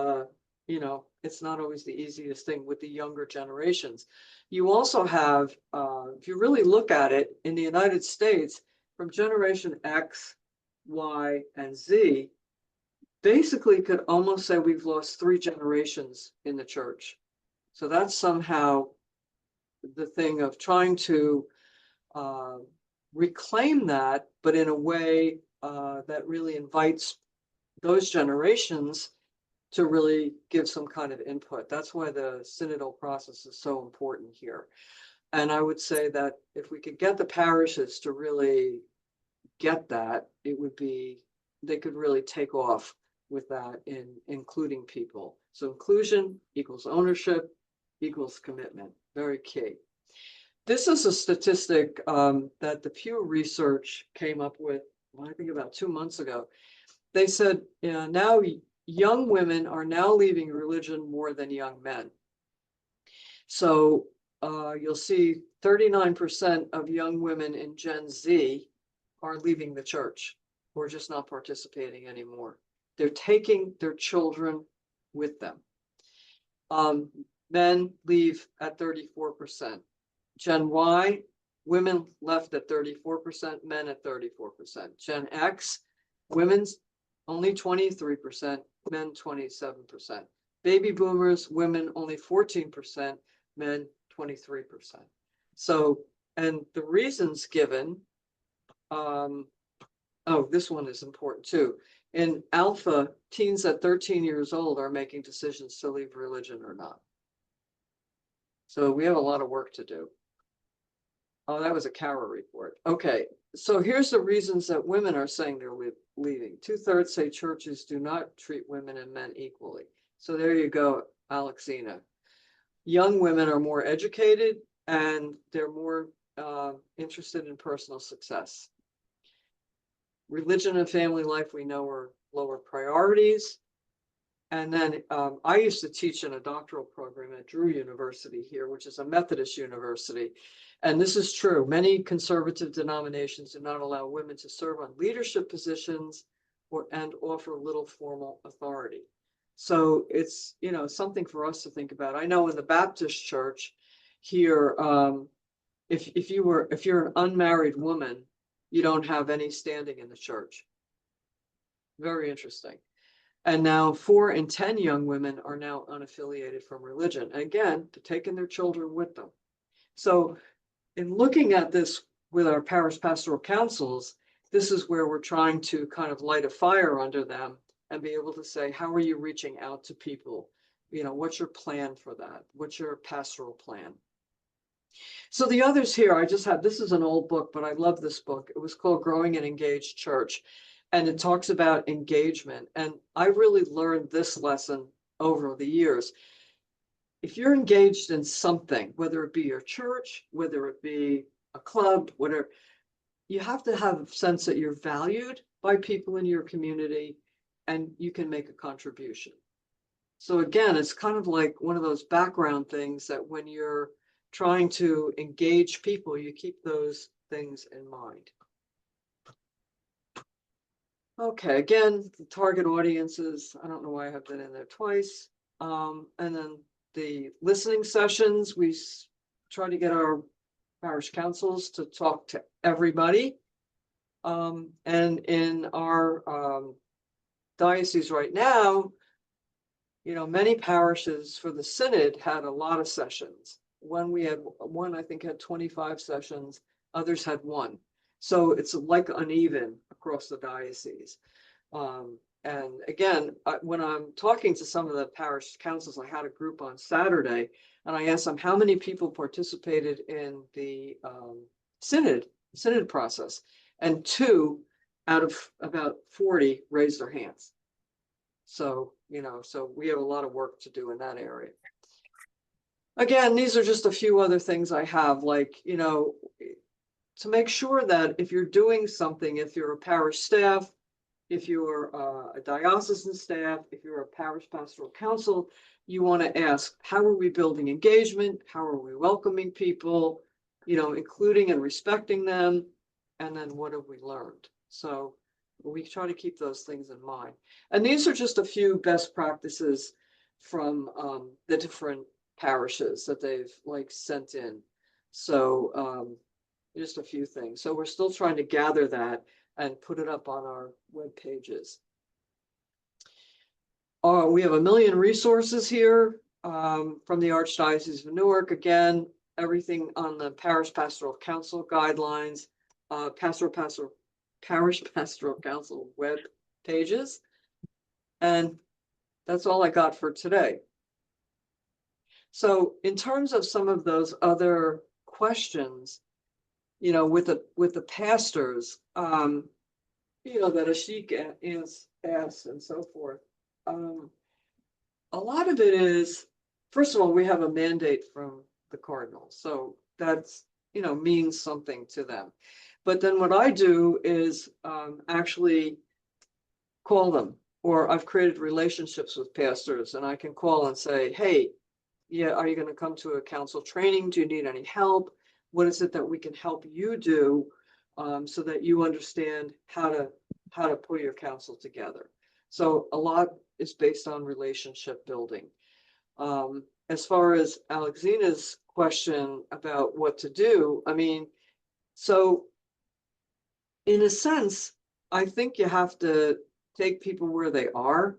it's not always the easiest thing with the younger generations. You also have, if you really look at it, in the United States, from Generation X, Y, and Z, basically could almost say we've lost 3 generations in the church. So that's somehow the thing of trying to reclaim that, but in a way that really invites those generations to really give some kind of input. That's why the synodal process is so important here. And I would say that if we could get the parishes to really get that, it would be, they could really take off with that in including people. So inclusion equals ownership equals commitment, very key. This is a statistic that the Pew Research came up with, well, I think about 2 months ago. They said, now young women are now leaving religion more than young men. So you'll see 39% of young women in Gen Z are leaving the church or just not participating anymore. They're taking their children with them. Men leave at 34%. Gen Y, women left at 34%, men at 34%. Gen X, women's only 23%, men 27%. Baby boomers, women only 14%, men 23%. So, and the reasons given, this one is important too. In Alpha, teens at 13 years old are making decisions to leave religion or not. So we have a lot of work to do. Oh, that was a Cara report. Okay, so here's the reasons that women are saying they're leaving. 2/3 say churches do not treat women and men equally. So there you go, Alexina. Young women are more educated and they're more interested in personal success. Religion and family life, we know, are lower priorities. And then I used to teach in a doctoral program at Drew University here, which is a Methodist university. And this is true. Many conservative denominations do not allow women to serve on leadership positions and offer little formal authority. So it's, something for us to think about. I know in the Baptist church here, if you're an unmarried woman, you don't have any standing in the church. Very interesting. And now 4 in 10 young women are now unaffiliated from religion. Again, taking their children with them. So in looking at this with our parish pastoral councils, this is where we're trying to kind of light a fire under them and be able to say, how are you reaching out to people? You know, what's your plan for that? What's your pastoral plan? So the others here, I just have, this is an old book, but I love this book. It was called Growing an Engaged Church. And it talks about engagement. And I really learned this lesson over the years. If you're engaged in something, whether it be your church, whether it be a club, whatever, you have to have a sense that you're valued by people in your community and you can make a contribution. So again, it's kind of like one of those background things that when you're trying to engage people, you keep those things in mind. Okay, again, the target audiences, I don't know why I have that in there twice. And then the listening sessions, we try to get our parish councils to talk to everybody. And in our diocese right now, you know, many parishes for the synod had a lot of sessions. One I think had 25 sessions, others had 1. So it's like uneven across the diocese. And again, when I'm talking to some of the parish councils, I had a group on Saturday, and I asked them how many people participated in the synod process, and 2 out of about 40 raised their hands. So, you know, so we have a lot of work to do in that area. Again, these are just a few other things I have, like, you know, to make sure that if you're doing something, if you're a parish staff, if you're a diocesan staff, if you're a parish pastoral council, you want to ask, how are we building engagement? How are we welcoming people, you know, including and respecting them? And then what have we learned? So we try to keep those things in mind. And these are just a few best practices from the different parishes that they've like sent in. So just a few things. So we're still trying to gather that and put it up on our web pages. We have a million resources here from the Archdiocese of Newark. Again, everything on the Parish Pastoral Council guidelines, Parish Pastoral Council web pages. And that's all I got for today. So in terms of some of those other questions, you know, with the pastors, you know, that Ashik asked and so forth. A lot of it is, first of all, we have a mandate from the Cardinal. So that's, you know, means something to them. But then what I do is actually call them, or I've created relationships with pastors, and I can call and say, hey, yeah, are you going to come to a council training? Do you need any help? What is it that we can help you do so that you understand how to put your council together? So a lot is based on relationship building. As far as Alexina's question about what to do, I mean, so in a sense, I think you have to take people where they are.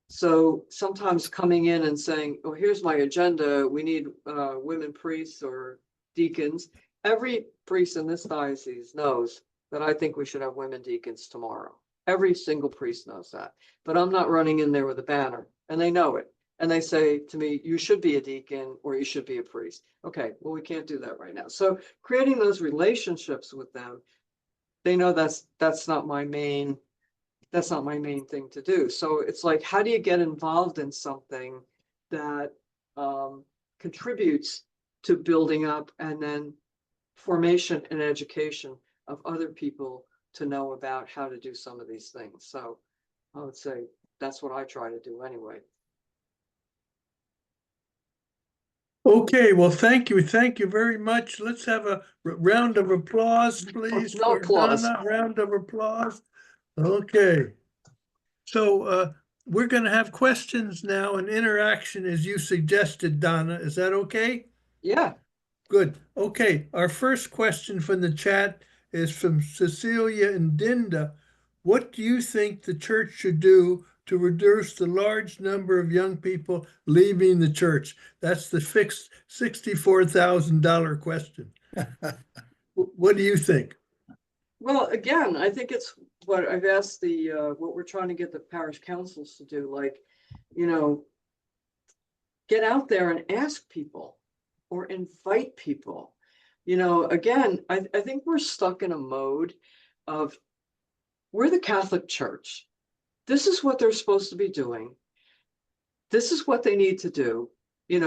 So sometimes coming in and saying, oh, here's my agenda, we need women priests or deacons. Every priest in this diocese knows that I think we should have women deacons tomorrow. Every single priest knows that. But I'm not running in there with a banner, and they know it. And they say to me, you should be a deacon or you should be a priest. Okay, well, we can't do that right now. So creating those relationships with them, they know that's not my main thing to do. So it's like, how do you get involved in something that contributes to building up and then formation and education of other people to know about how to do some of these things. So I would say that's what I try to do anyway. Okay, well, thank you. Thank you very much. Let's have a round of applause, please. No for applause. Donna. Round of applause. Okay. So we're going to have questions now and interaction as you suggested, Donna. Is that okay? Yeah. Good. Okay. Our first question from the chat is from Cecilia and Dinda. What do you think the church should do to reduce the large number of young people leaving the church? That's the fixed $64,000 question. What do you think? Well, again, I think it's what I've asked what we're trying to get the parish councils to do, like, get out there and ask people or invite people. Again, I think we're stuck in a mode of, we're the Catholic Church. This is what they're supposed to be doing. This is what they need to do. We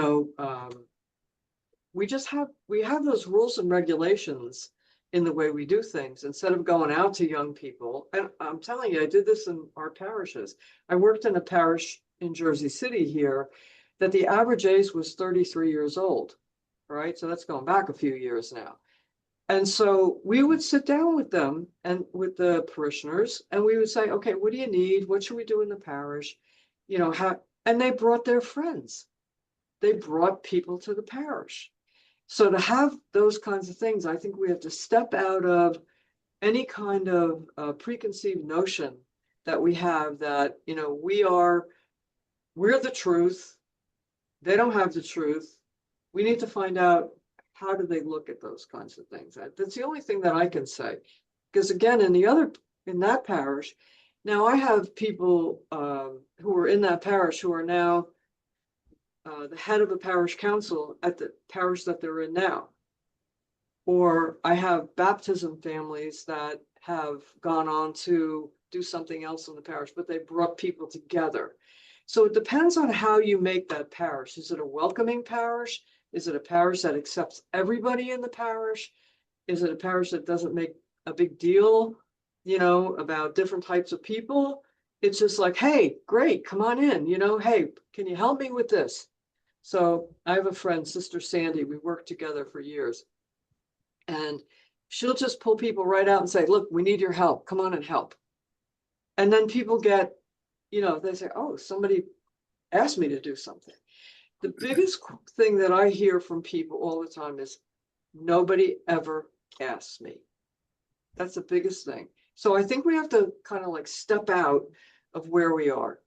have those rules and regulations in the way we do things, instead of going out to young people. And I'm telling you, I did this in our parishes. I worked in a parish in Jersey City here that the average age was 33 years old, right? So that's going back a few years now. And so we would sit down with them and with the parishioners, and we would say, okay, what do you need? What should we do in the parish? And they brought their friends. They brought people to the parish. So to have those kinds of things, I think we have to step out of any kind of preconceived notion that we have that, we're the truth. They don't have the truth. We need to find out, how do they look at those kinds of things? That's the only thing that I can say. Because again, in that parish, now I have people who are in that parish who are now the head of a parish council at the parish that they're in now. Or I have baptism families that have gone on to do something else in the parish, but they brought people together. So it depends on how you make that parish. Is it a welcoming parish? Is it a parish that accepts everybody in the parish? Is it a parish that doesn't make a big deal, about different types of people? It's just like, hey, great, come on in, hey, can you help me with this? So I have a friend, Sister Sandy, we worked together for years. And she'll just pull people right out and say, look, we need your help. Come on and help. And then people get, they say, oh, somebody asked me to do something. The biggest thing that I hear from people all the time is, nobody ever asks me. That's the biggest thing. So I think we have to kind of like step out of where we are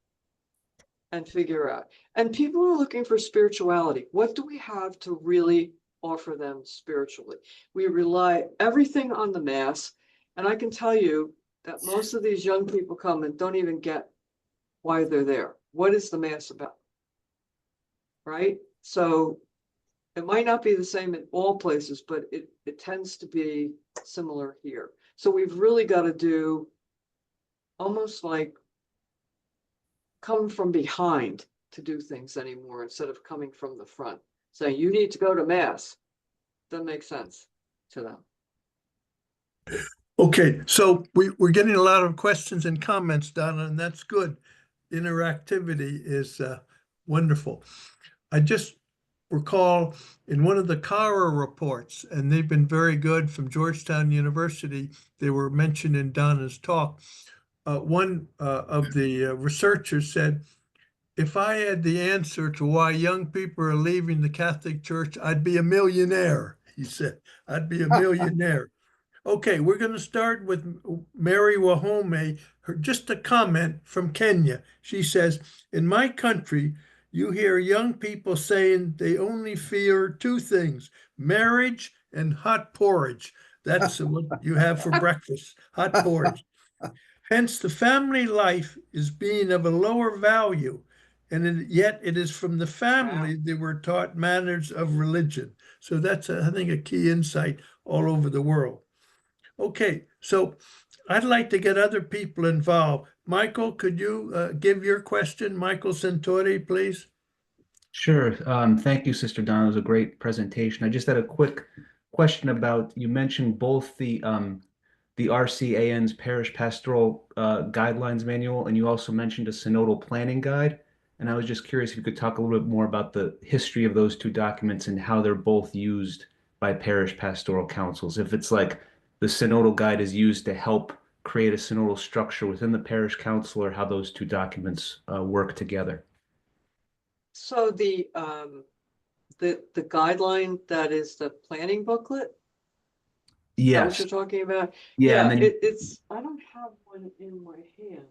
and figure out. And people are looking for spirituality. What do we have to really offer them spiritually? We rely everything on the Mass. And I can tell you that most of these young people come and don't even get why they're there. What is the Mass about? Right? So it might not be the same in all places, but it tends to be similar here. So we've really got to do almost like come from behind to do things anymore, instead of coming from the front, saying you need to go to Mass. Doesn't make sense to them. Okay, so we're getting a lot of questions and comments, Donna, and that's good. Interactivity is wonderful. I just recall in one of the CARA reports, and they've been very good, from Georgetown University, they were mentioned in Donna's talk. One of the researchers said, if I had the answer to why young people are leaving the Catholic Church, I'd be a millionaire, he said. I'd be a millionaire. Okay, we're going to start with Mary Wahome. Just a comment from Kenya. She says, in my country, you hear young people saying they only fear two things, marriage and hot porridge. That's what you have for breakfast, hot porridge. Hence, the family life is being of a lower value, and yet it is from the family that we're taught manners of religion. So that's, I think, a key insight all over the world. Okay, so I'd like to get other people involved. Michael, could you give your question? Michael Centauri, please. Sure. Thank you, Sister Donna. It was a great presentation. I just had a quick question about, you mentioned both the RCAN's Parish Pastoral Guidelines Manual, and you also mentioned a Synodal Planning Guide. And I was just curious if you could talk a little bit more about the history of those two documents and how they're both used by parish pastoral councils. If it's like the Synodal Guide is used to help create a synodal structure within the parish council, or how those two documents work together. So the guideline, that is the planning booklet. Yes. Is that what you're talking about? Yeah, and then it's, I don't have one in my hand,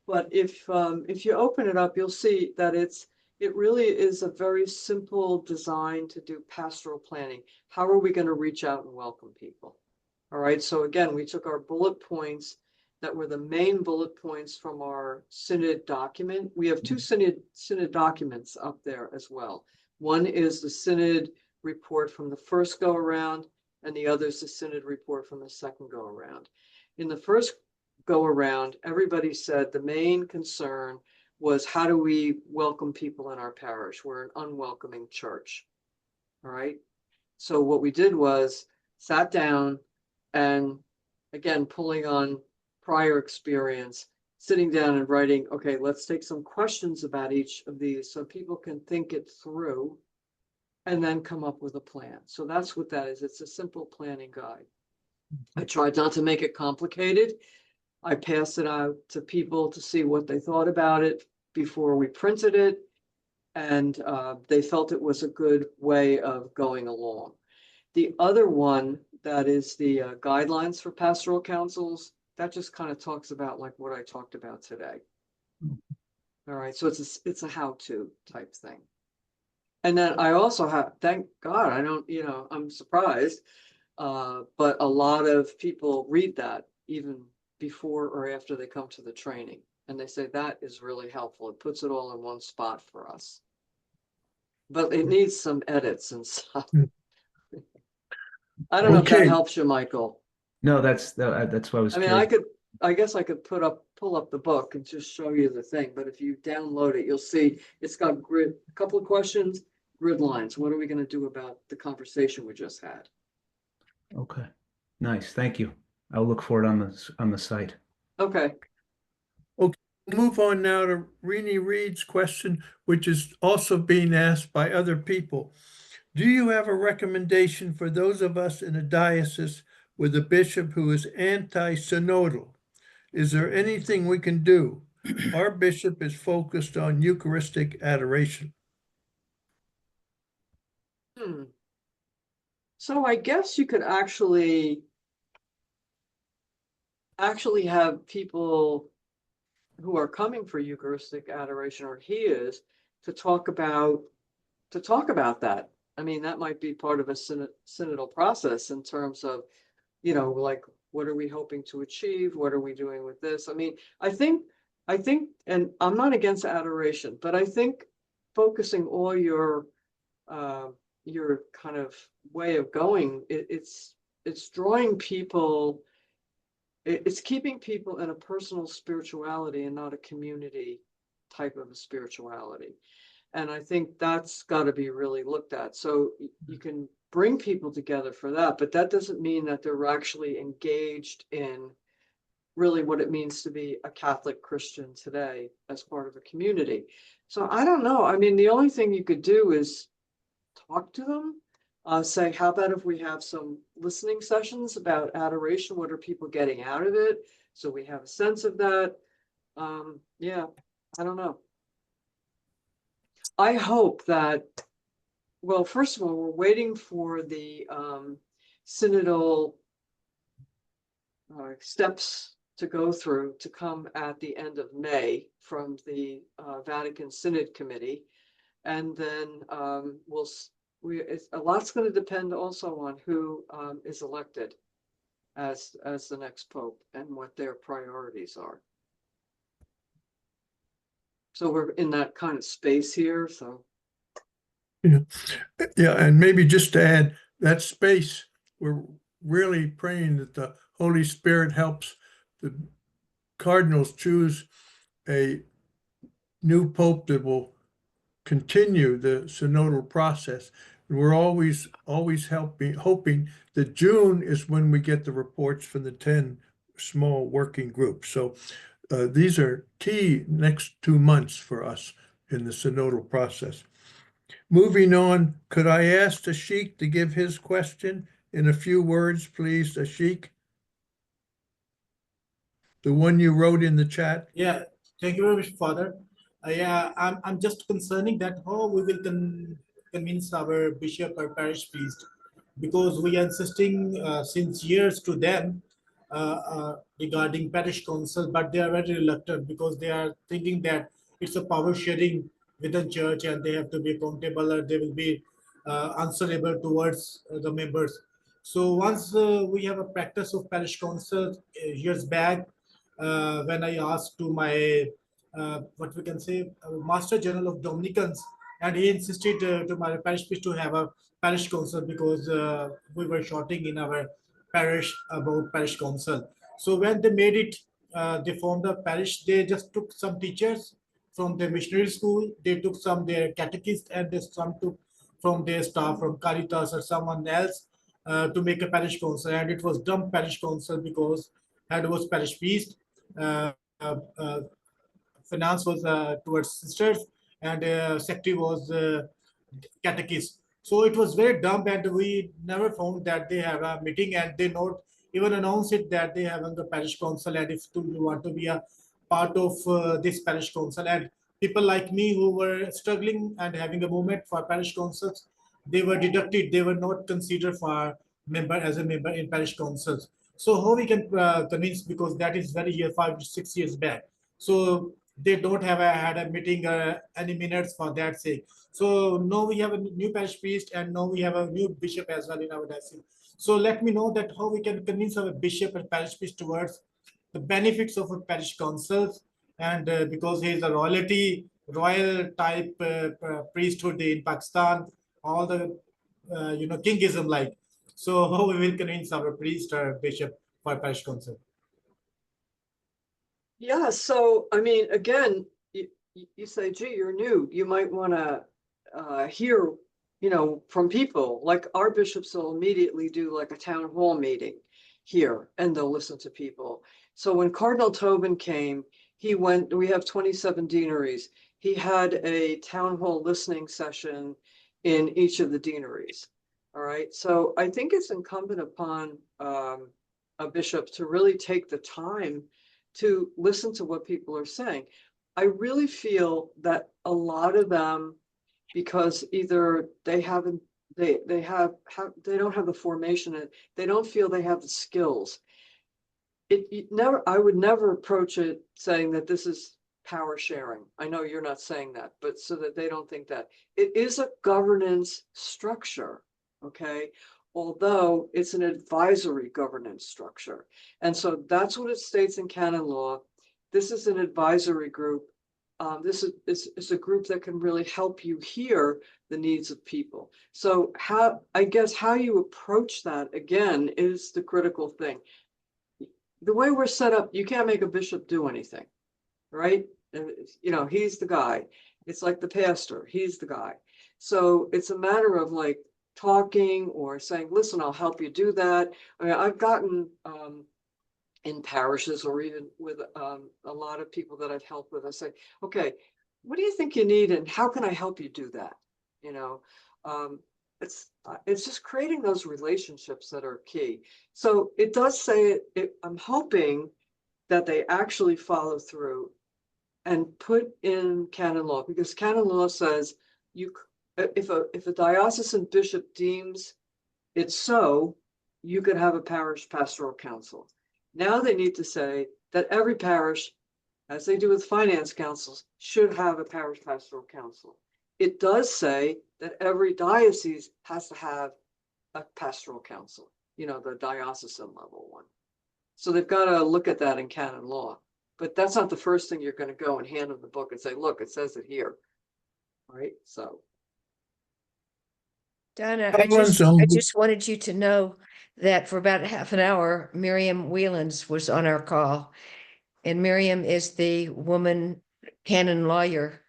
but if you open it up, you'll see that it's it really is a very simple design to do pastoral planning. How are we going to reach out and welcome people? All right, so again, we took our bullet points that were the main bullet points from our synod document. We have two synod documents up there as well. One is the synod report from the first go around, and the other is the synod report from the second go around. In the first go around, everybody said the main concern was, how do we welcome people in our parish? We're an unwelcoming church. All right. So what we did was sat down and, again, pulling on prior experience, sitting down and writing, okay, let's take some questions about each of these so people can think it through and then come up with a plan. So that's what that is. It's a simple planning guide. I tried not to make it complicated. I passed it out to people to see what they thought about it before we printed it. And they felt it was a good way of going along. The other one, that is the guidelines for pastoral councils, that just kind of talks about like what I talked about today. All right, so it's a how-to type thing. And then I also have, thank God, I don't, I'm surprised, but a lot of people read that even before or after they come to the training. And they say that is really helpful. It puts it all in one spot for us. But it needs some edits and stuff. I don't know if that helps you, Michael. No, that's what I was. I mean, I guess I could pull up the book and just show you the thing. But if you download it, you'll see it's got a couple of questions, grid lines. What are we going to do about the conversation we just had? Okay, nice. Thank you. I'll look for it on the site. Okay. Move on now to Renee Reed's question, which is also being asked by other people. Do you have a recommendation for those of us in a diocese with a bishop who is anti-synodal? Is there anything we can do? Our bishop is focused on Eucharistic adoration. So I guess you could actually have people who are coming for Eucharistic adoration, or he is, to talk about that. I mean, that might be part of a synodal process in terms of, like, what are we hoping to achieve? What are we doing with this? I mean, I think, and I'm not against adoration, but I think focusing all your kind of way of going, it's drawing people. It's keeping people in a personal spirituality and not a community type of a spirituality. And I think that's got to be really looked at. So you can bring people together for that, but that doesn't mean that they're actually engaged in really what it means to be a Catholic Christian today as part of a community. So I don't know. I mean, the only thing you could do is talk to them. Say, how about if we have some listening sessions about adoration? What are people getting out of it? So we have a sense of that. Yeah, I don't know. I hope that, well, first of all, we're waiting for the synodal steps to go through to come at the end of May from the Vatican Synod Committee. And then a lot's going to depend also on who is elected as the next pope and what their priorities are. So we're in that kind of space here. So yeah, and maybe just to add that space, we're really praying that the Holy Spirit helps the cardinals choose a new pope that will continue the synodal process. And we're always hoping that June is when we get the reports from the 10 small working groups. So these are key next 2 months for us in the synodal process. Moving on, could I ask Ashik to give his question in a few words, please, Ashik? The one you wrote in the chat. Yeah, thank you very much, Father. Yeah, I'm just concerning that how we will convince our bishop or parish priest, because we are insisting since years to them regarding parish council, but they are very reluctant because they are thinking that it's a power sharing within church, and they have to be accountable, or they will be answerable towards the members. So once we have a practice of parish council years back, when I asked to my what we can say Master General of Dominicans, and he insisted to my parish priest to have a parish council, because we were shorting in our parish about parish council. So when they made it, they formed a parish. They just took some teachers from the missionary school. They took some their catechists, and they some took from their staff from Caritas or someone else to make a parish council. And it was dumb parish council, because head was parish priest, uh, uh, finance was towards sisters, and secretary was catechist. So it was very dumb, and we never found that they have a meeting, and they not even announce it that they have a parish council, and if you want to be a part of this parish council. And people like me who were struggling and having a movement for parish councils, they were deducted. They were not considered for member as a member in parish councils. So how we can convince, because that is very year 5 to 6 years back. So they don't have had a meeting any minutes for that sake. So now we have a new parish priest, and now we have a new bishop as well in our diocese. So let me know that how we can convince our bishop and parish priest towards the benefits of a parish councils, and because he is a royal type priesthood in Pakistan, all the kingism like. So how we will convince our priest or bishop for parish council? Yeah, so I mean, again, you say, gee, you're new. You might want to hear, from people. Like our bishops will immediately do like a town hall meeting here, and they'll listen to people. So when Cardinal Tobin came, we have 27 deaneries. He had a town hall listening session in each of the deaneries. All right. So I think it's incumbent upon a bishop to really take the time to listen to what people are saying. I really feel that a lot of them, because either they don't have the formation, and they don't feel they have the skills. I would never approach it saying that this is power sharing. I know you're not saying that, but so that they don't think that. It is a governance structure, okay? Although it's an advisory governance structure. And so that's what it states in canon law. This is an advisory group. This is a group that can really help you hear the needs of people. So how you approach that, again, is the critical thing. The way we're set up, you can't make a bishop do anything, right? He's the guy. It's like the pastor, he's the guy. So it's a matter of like talking or saying, listen, I'll help you do that. I mean, I've gotten in parishes, or even with a lot of people that I've helped with, I say, okay, what do you think you need, and how can I help you do that? It's just creating those relationships that are key. So it does say I'm hoping that they actually follow through and put in canon law, because canon law says if a diocesan bishop deems it so, you could have a parish pastoral council. Now they need to say that every parish, as they do with finance councils, should have a parish pastoral council. It does say that every diocese has to have a pastoral council, the diocesan level one. So they've got to look at that in canon law. But that's not the first thing you're going to go and hand them the book and say, look, it says it here. Right? So. Donna, I just wanted you to know that for about half an hour, Miriam Whelans was on our call. And Miriam is the woman canon lawyer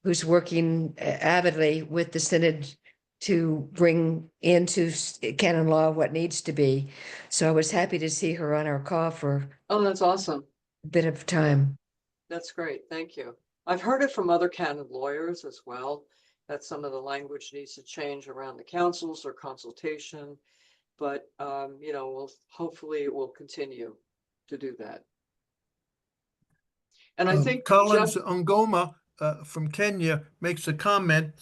who's working avidly with the Synod to bring into canon law what needs to be. So I was happy to see her on our call for that's awesome. A bit of time. That's great. Thank you. I've heard it from other canon lawyers as well, that some of the language needs to change around the councils or consultation, but hopefully it will continue to do that. And I think Collins Ongoma from Kenya makes a comment,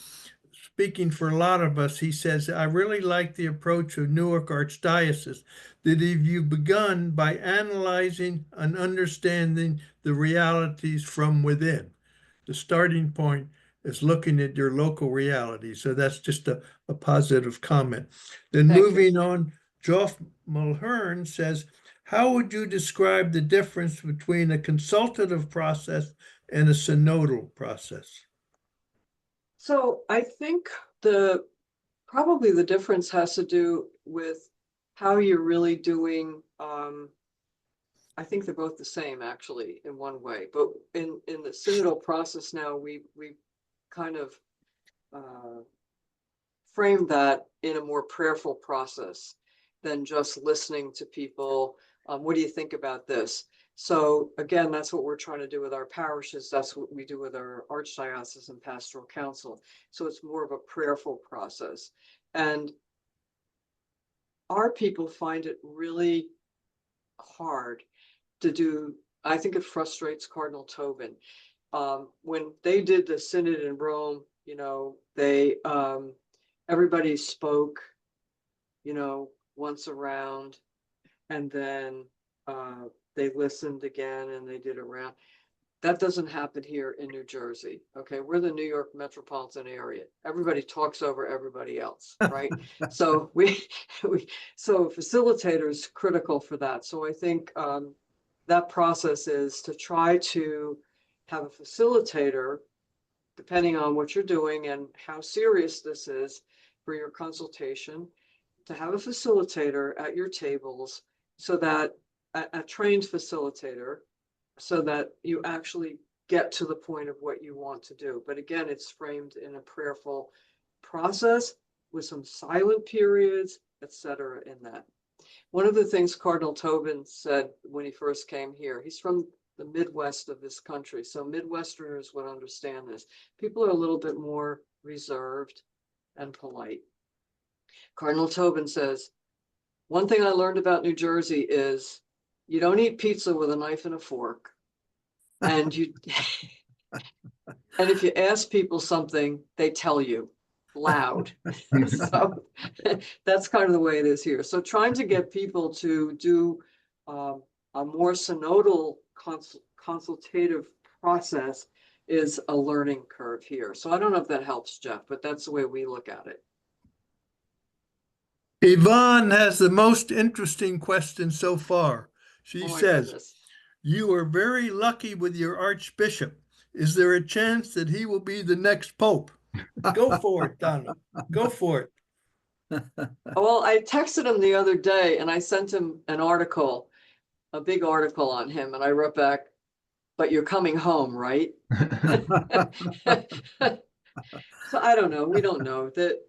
speaking for a lot of us. He says, I really like the approach of Newark Archdiocese, that if you've begun by analyzing and understanding the realities from within, the starting point is looking at your local reality. So that's just a positive comment. Then Thank you. moving on, Geoff Mulhern says, how would you describe the difference between a consultative process and a synodal process? So I think probably the difference has to do with how you're really doing. I think they're both the same actually in one way, but in the synodal process now, we kind of frame that in a more prayerful process than just listening to people. What do you think about this? So again, that's what we're trying to do with our parishes. That's what we do with our Archdiocese and Pastoral Council. So it's more of a prayerful process. And our people find it really hard to do. I think it frustrates Cardinal Tobin. When they did the synod in Rome, they everybody spoke, once around, and then they listened again and they did a round. That doesn't happen here in New Jersey. Okay, we're the New York metropolitan area. Everybody talks over everybody else, right? So so facilitator is critical for that. So I think that process is to try to have a facilitator, depending on what you're doing and how serious this is for your consultation, to have a facilitator at your tables, so that a trained facilitator, so that you actually get to the point of what you want to do. But again, it's framed in a prayerful process with some silent periods, etc. in that. One of the things Cardinal Tobin said when he first came here, he's from the Midwest of this country, so Midwesterners would understand this. People are a little bit more reserved and polite. Cardinal Tobin says, one thing I learned about New Jersey is you don't eat pizza with a knife and a fork. And and if you ask people something, they tell you loud. So that's kind of the way it is here. So trying to get people to do a more synodal consultative process is a learning curve here. So I don't know if that helps, Jeff, but that's the way we look at it. Yvonne has the most interesting question so far. She says, goodness. You are very lucky with your Archbishop. Is there a chance that he will be the next Pope? Go for it, Donna. Go for it. Well, I texted him the other day and I sent him an article, a big article on him, and I wrote back, but you're coming home, right? So I don't know. We don't know that,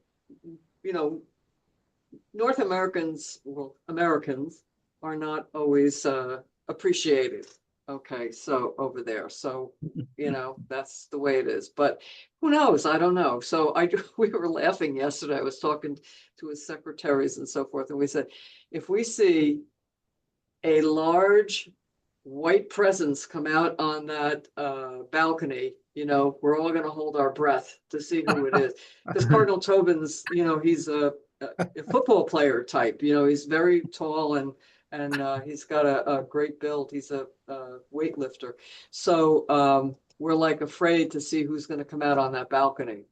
North Americans, Americans are not always appreciated. Okay, so over there. So, that's the way it is. But who knows? I don't know. So we were laughing yesterday. I was talking to his secretaries and so forth, and we said, if we see a large white presence come out on that balcony, we're all going to hold our breath to see who it is. Because Cardinal Tobin's, he's a football player type. He's very tall and he's got a great build. He's a weightlifter. So we're like afraid to see who's going to come out on that balcony.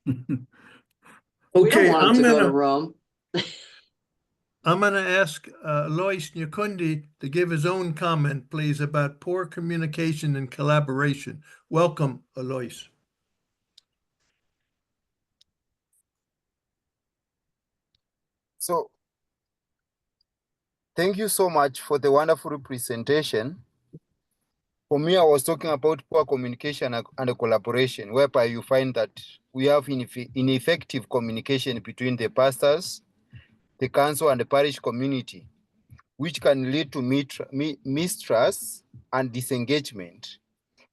We don't want him to go to Rome. I'm going to ask Alois Nyakundi to give his own comment, please, about poor communication and collaboration. Welcome, Alois. So, thank you so much for the wonderful presentation. For me, I was talking about poor communication and collaboration, whereby you find that we have ineffective communication between the pastors, the council, and the parish community, which can lead to mistrust and disengagement.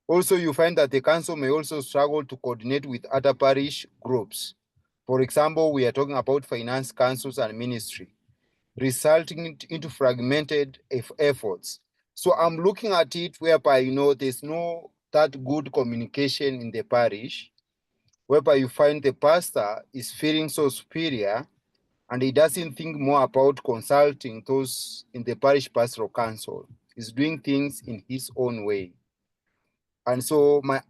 Also, you find that the council may also struggle to coordinate with other parish groups. For example, we are talking about finance councils and ministry, resulting into fragmented efforts. So I'm looking at it whereby, there's no that good communication in the parish, whereby you find the pastor is feeling so superior and he doesn't think more about consulting those in the parish pastoral council. He's doing things in his own way. And so my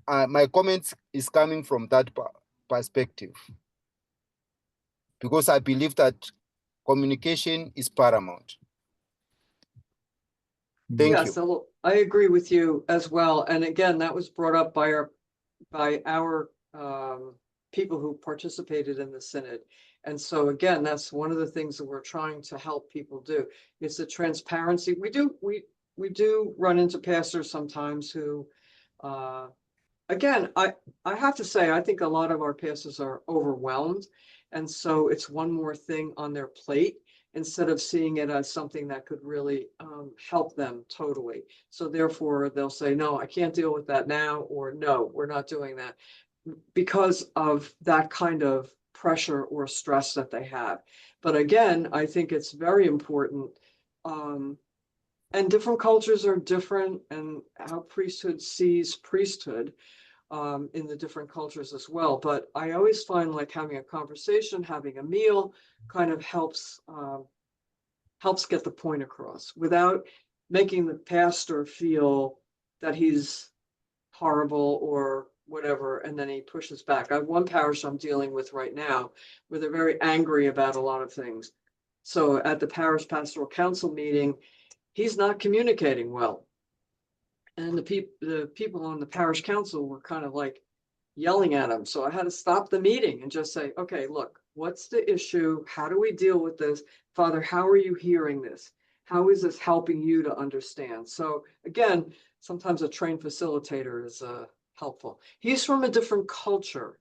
comments is coming from that perspective, because I believe that communication is paramount. Thank Yeah, you. so I agree with you as well. And again, that was brought up by our people who participated in the synod. And so again, that's one of the things that we're trying to help people do. It's the transparency. We do run into pastors sometimes who, again, I have to say, I think a lot of our pastors are overwhelmed. And so it's one more thing on their plate, instead of seeing it as something that could really help them totally. So therefore they'll say, no, I can't deal with that now, or no, we're not doing that, because of that kind of pressure or stress that they have. But again, I think it's very important. And different cultures are different, and how priesthood sees priesthood in the different cultures as well. But I always find like having a conversation, having a meal kind of helps get the point across without making the pastor feel that he's horrible or whatever, and then he pushes back. I have one parish I'm dealing with right now where they're very angry about a lot of things. So at the parish pastoral council meeting, he's not communicating well. And the people on the parish council were kind of like yelling at him. So I had to stop the meeting and just say, okay, look, what's the issue? How do we deal with this? Father, how are you hearing this? How is this helping you to understand? So again, sometimes a trained facilitator is helpful. He's from a different culture.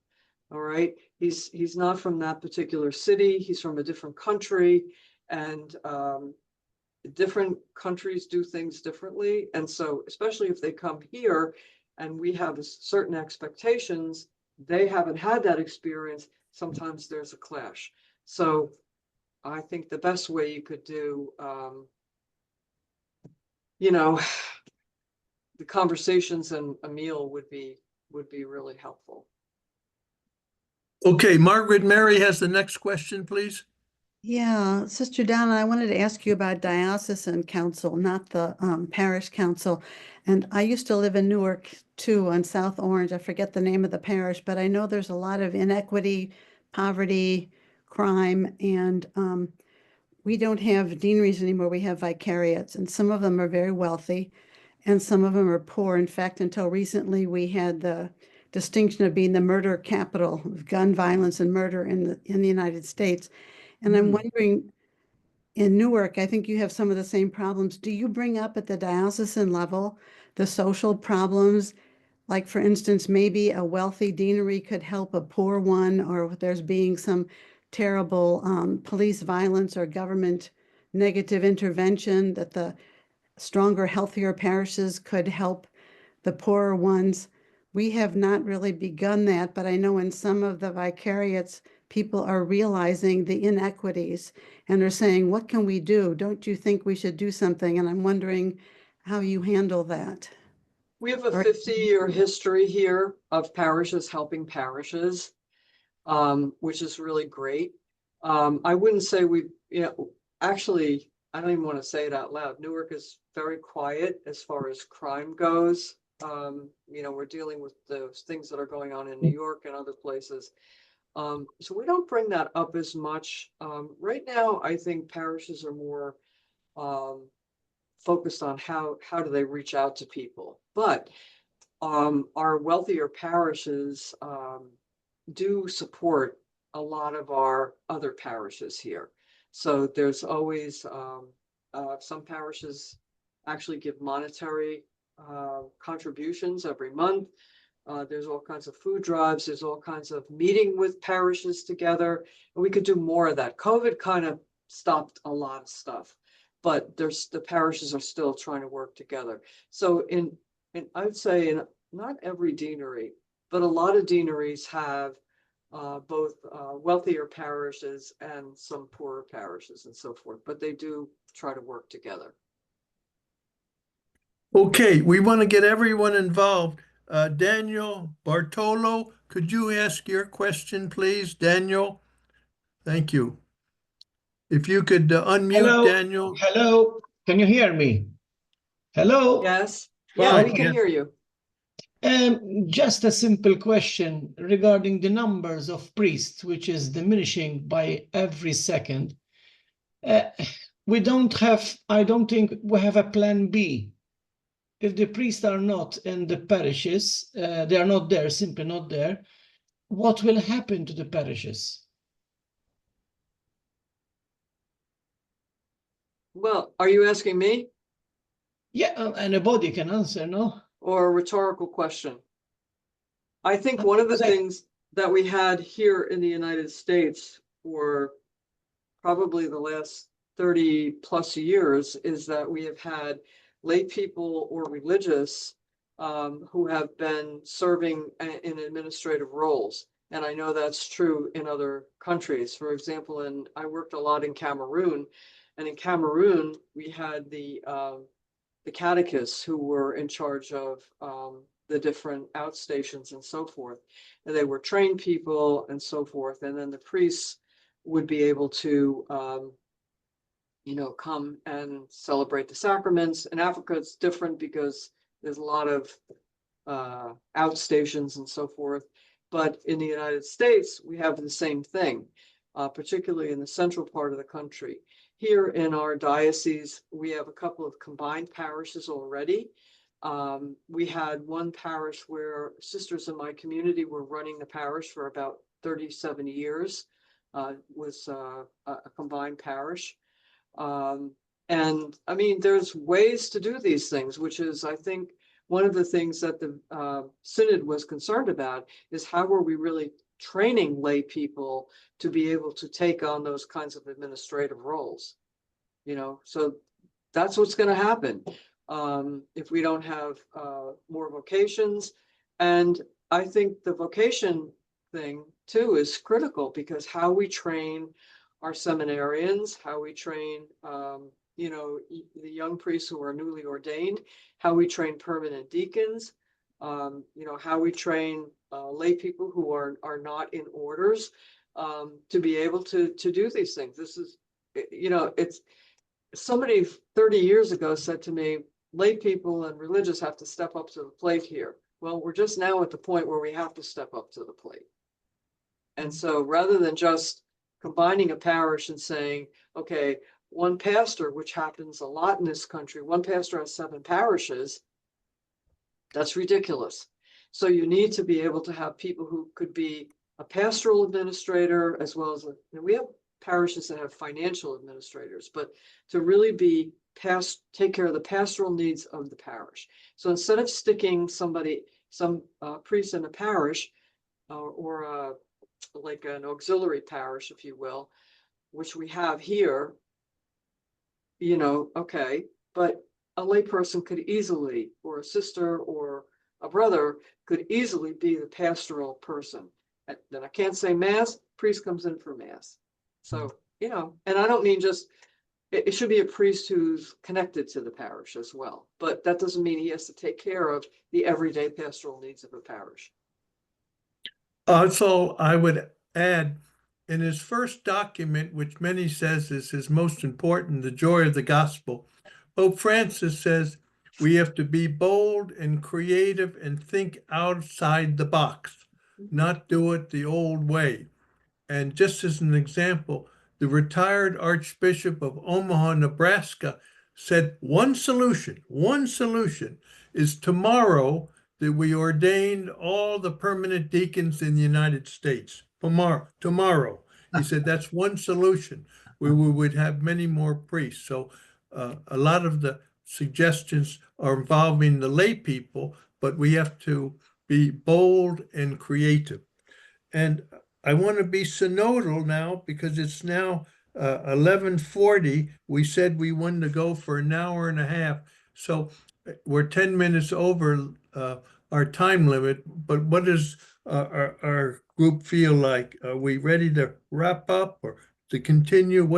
All right. He's not from that particular city. He's from a different country, and different countries do things differently. And so, especially if they come here and we have certain expectations, they haven't had that experience. Sometimes there's a clash. So I think the best way you could do, the conversations and a meal would be really helpful. Okay, Margaret Mary has the next question, please. Yeah, Sister Donna, I wanted to ask you about diocesan council, not the parish council. And I used to live in Newark too, on South Orange. I forget the name of the parish, but I know there's a lot of inequity, poverty, crime, and we don't have deaneries anymore. We have vicariates, and some of them are very wealthy, and some of them are poor. In fact, until recently, we had the distinction of being the murder capital of gun violence and murder in the United States. And I'm wondering, in Newark, I think you have some of the same problems. Do you bring up at the diocesan level the social problems? Like, for instance, maybe a wealthy deanery could help a poor one, or there's being some terrible police violence or government negative intervention, that the stronger, healthier parishes could help the poorer ones. We have not really begun that, but I know in some of the vicariates, people are realizing the inequities and are saying, what can we do? Don't you think we should do something? And I'm wondering how you handle that. We have a 50-year history here of parishes helping parishes, which is really great. I wouldn't say actually, I don't even want to say it out loud. Newark is very quiet as far as crime goes. We're dealing with those things that are going on in New York and other places. So we don't bring that up as much. Right now, I think parishes are more focused on how do they reach out to people. But our wealthier parishes do support a lot of our other parishes here. So there's always some parishes actually give monetary contributions every month. There's all kinds of food drives. There's all kinds of meeting with parishes together. And we could do more of that. COVID kind of stopped a lot of stuff, but the parishes are still trying to work together. So I'd say in not every deanery, but a lot of deaneries have both wealthier parishes and some poorer parishes and so forth, but they do try to work together. Okay, we want to get everyone involved. Daniel Bartolo, could you ask your question, please? Daniel, thank you. If you could unmute Hello. Daniel. Hello, can you hear me? Hello? Yes. Fine, Yeah, we can hear you. Just a simple question regarding the numbers of priests, which is diminishing by every second. We don't have, I don't think we have a plan B. If the priests are not in the parishes, they are not there, simply not there, what will happen to the parishes? Well, are you asking me Yeah, anybody can answer, no? or a rhetorical question? I think one of the things that we had here in the United States for probably the last 30 plus years is that we have had lay people or religious who have been serving in administrative roles. And I know that's true in other countries. For example, I worked a lot in Cameroon, and in Cameroon, we had the catechists who were in charge of the different outstations and so forth. And they were trained people and so forth. And then the priests would be able to, come and celebrate the sacraments. In Africa, it's different because there's a lot of outstations and so forth. But in the United States, we have the same thing, particularly in the central part of the country. Here in our diocese, we have a couple of combined parishes already. We had one parish where sisters in my community were running the parish for about 37 years. Was a combined parish. And I mean, there's ways to do these things, which is, I think, one of the things that the Synod was concerned about is how are we really training lay people to be able to take on those kinds of administrative roles, so that's what's going to happen if we don't have more vocations. And I think the vocation thing too is critical, because how we train our seminarians, how we train the young priests who are newly ordained, how we train permanent deacons, how we train lay people who are not in orders to be able to do these things. This is, it's somebody 30 years ago said to me, lay people and religious have to step up to the plate here. Well, we're just now at the point where we have to step up to the plate. And so rather than just combining a parish and saying, okay, one pastor, which happens a lot in this country, one pastor has 7 parishes, that's ridiculous. So you need to be able to have people who could be a pastoral administrator, as well as, we have parishes that have financial administrators, but to really be take care of the pastoral needs of the parish. So instead of sticking some priest in a parish or like an auxiliary parish, if you will, which we have here, okay, but a lay person could easily, or a sister or a brother could easily be the pastoral person. And then I can't say mass, priest comes in for mass. So, and I don't mean just, it should be a priest who's connected to the parish as well, but that doesn't mean he has to take care of the everyday pastoral needs of a parish. Also, I would add, in his first document, which many says is his most important, The Joy of the Gospel, Pope Francis says we have to be bold and creative and think outside the box, not do it the old way. And just as an example, the retired Archbishop of Omaha, Nebraska, said one solution is tomorrow that we ordained all the permanent deacons in the United States. Tomorrow. He said that's one solution where we would have many more priests. So a lot of the suggestions are involving the lay people, but we have to be bold and creative. And I want to be synodal now because it's now 11:40. We said we wanted to go for an hour and a half. So we're 10 minutes over our time limit, but what does our group feel like? Are we ready to wrap up or to continue?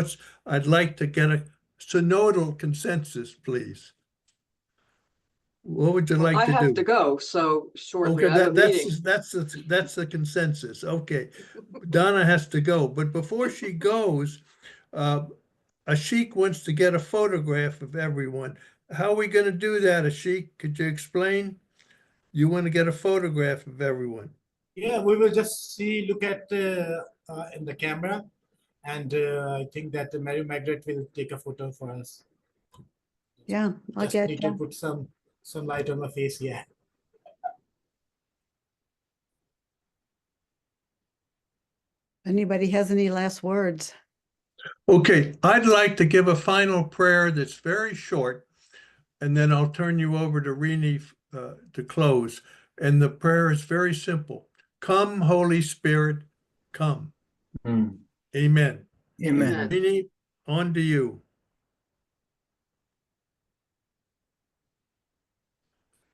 I'd like to get a synodal consensus, please. What would you like to do? I have to go, so shortly. Okay, I have a meeting. that's the consensus. Okay, Donna has to go, but before she goes, Ashik wants to get a photograph of everyone. How are we going to do that, Ashik? Could you explain? You want to get a photograph of everyone. Yeah, we will just look at in the camera, and I think that Mary Margaret will take a photo for us. Yeah, I'll Just get, need to put some light on my face. Yeah. anybody has any last words? Okay, I'd like to give a final prayer that's very short, and then I'll turn you over to Rini to close. And the prayer is very simple. Come, Holy Spirit, come. Mm. Amen. Amen. Amen. Rini, on to you.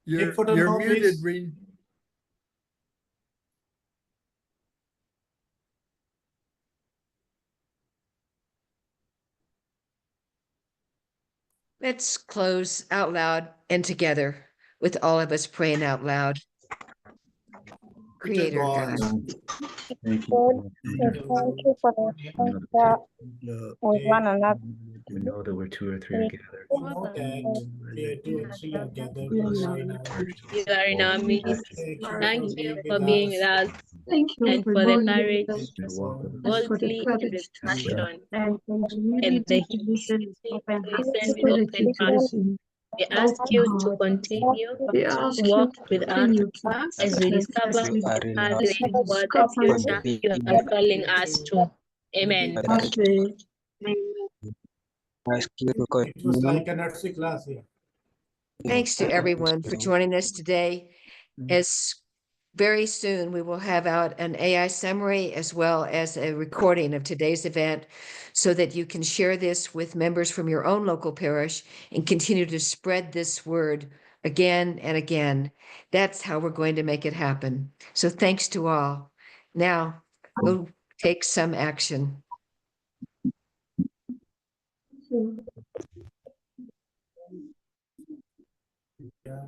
Take photo You're now, muted, please. Rini. Let's close out loud and together with all of us praying out loud. Creator God, Thank Lord, you. we thank you for the strength that with one another. We know that where two or three are We gathered. Know that where 2 or 3 are gathered, you are in our midst. You are in our midst. Thank Thank you you for for being being with with us. us and for the courage, We walk with boldly, and with passion, and the humility to listen with open hearts. We ask you to continue to walk with us as we discover what the future you are calling us to. Amen. It was like a nursery class here. thanks to everyone for joining us today. As very soon, we will have out an AI summary as well as a recording of today's event so that you can share this with members from your own local parish and continue to spread this word again and again. That's how we're going to make it happen. So thanks to all. Now, we'll take some action. Yeah.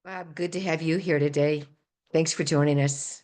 Bob, good to have you here today. Thanks for joining us.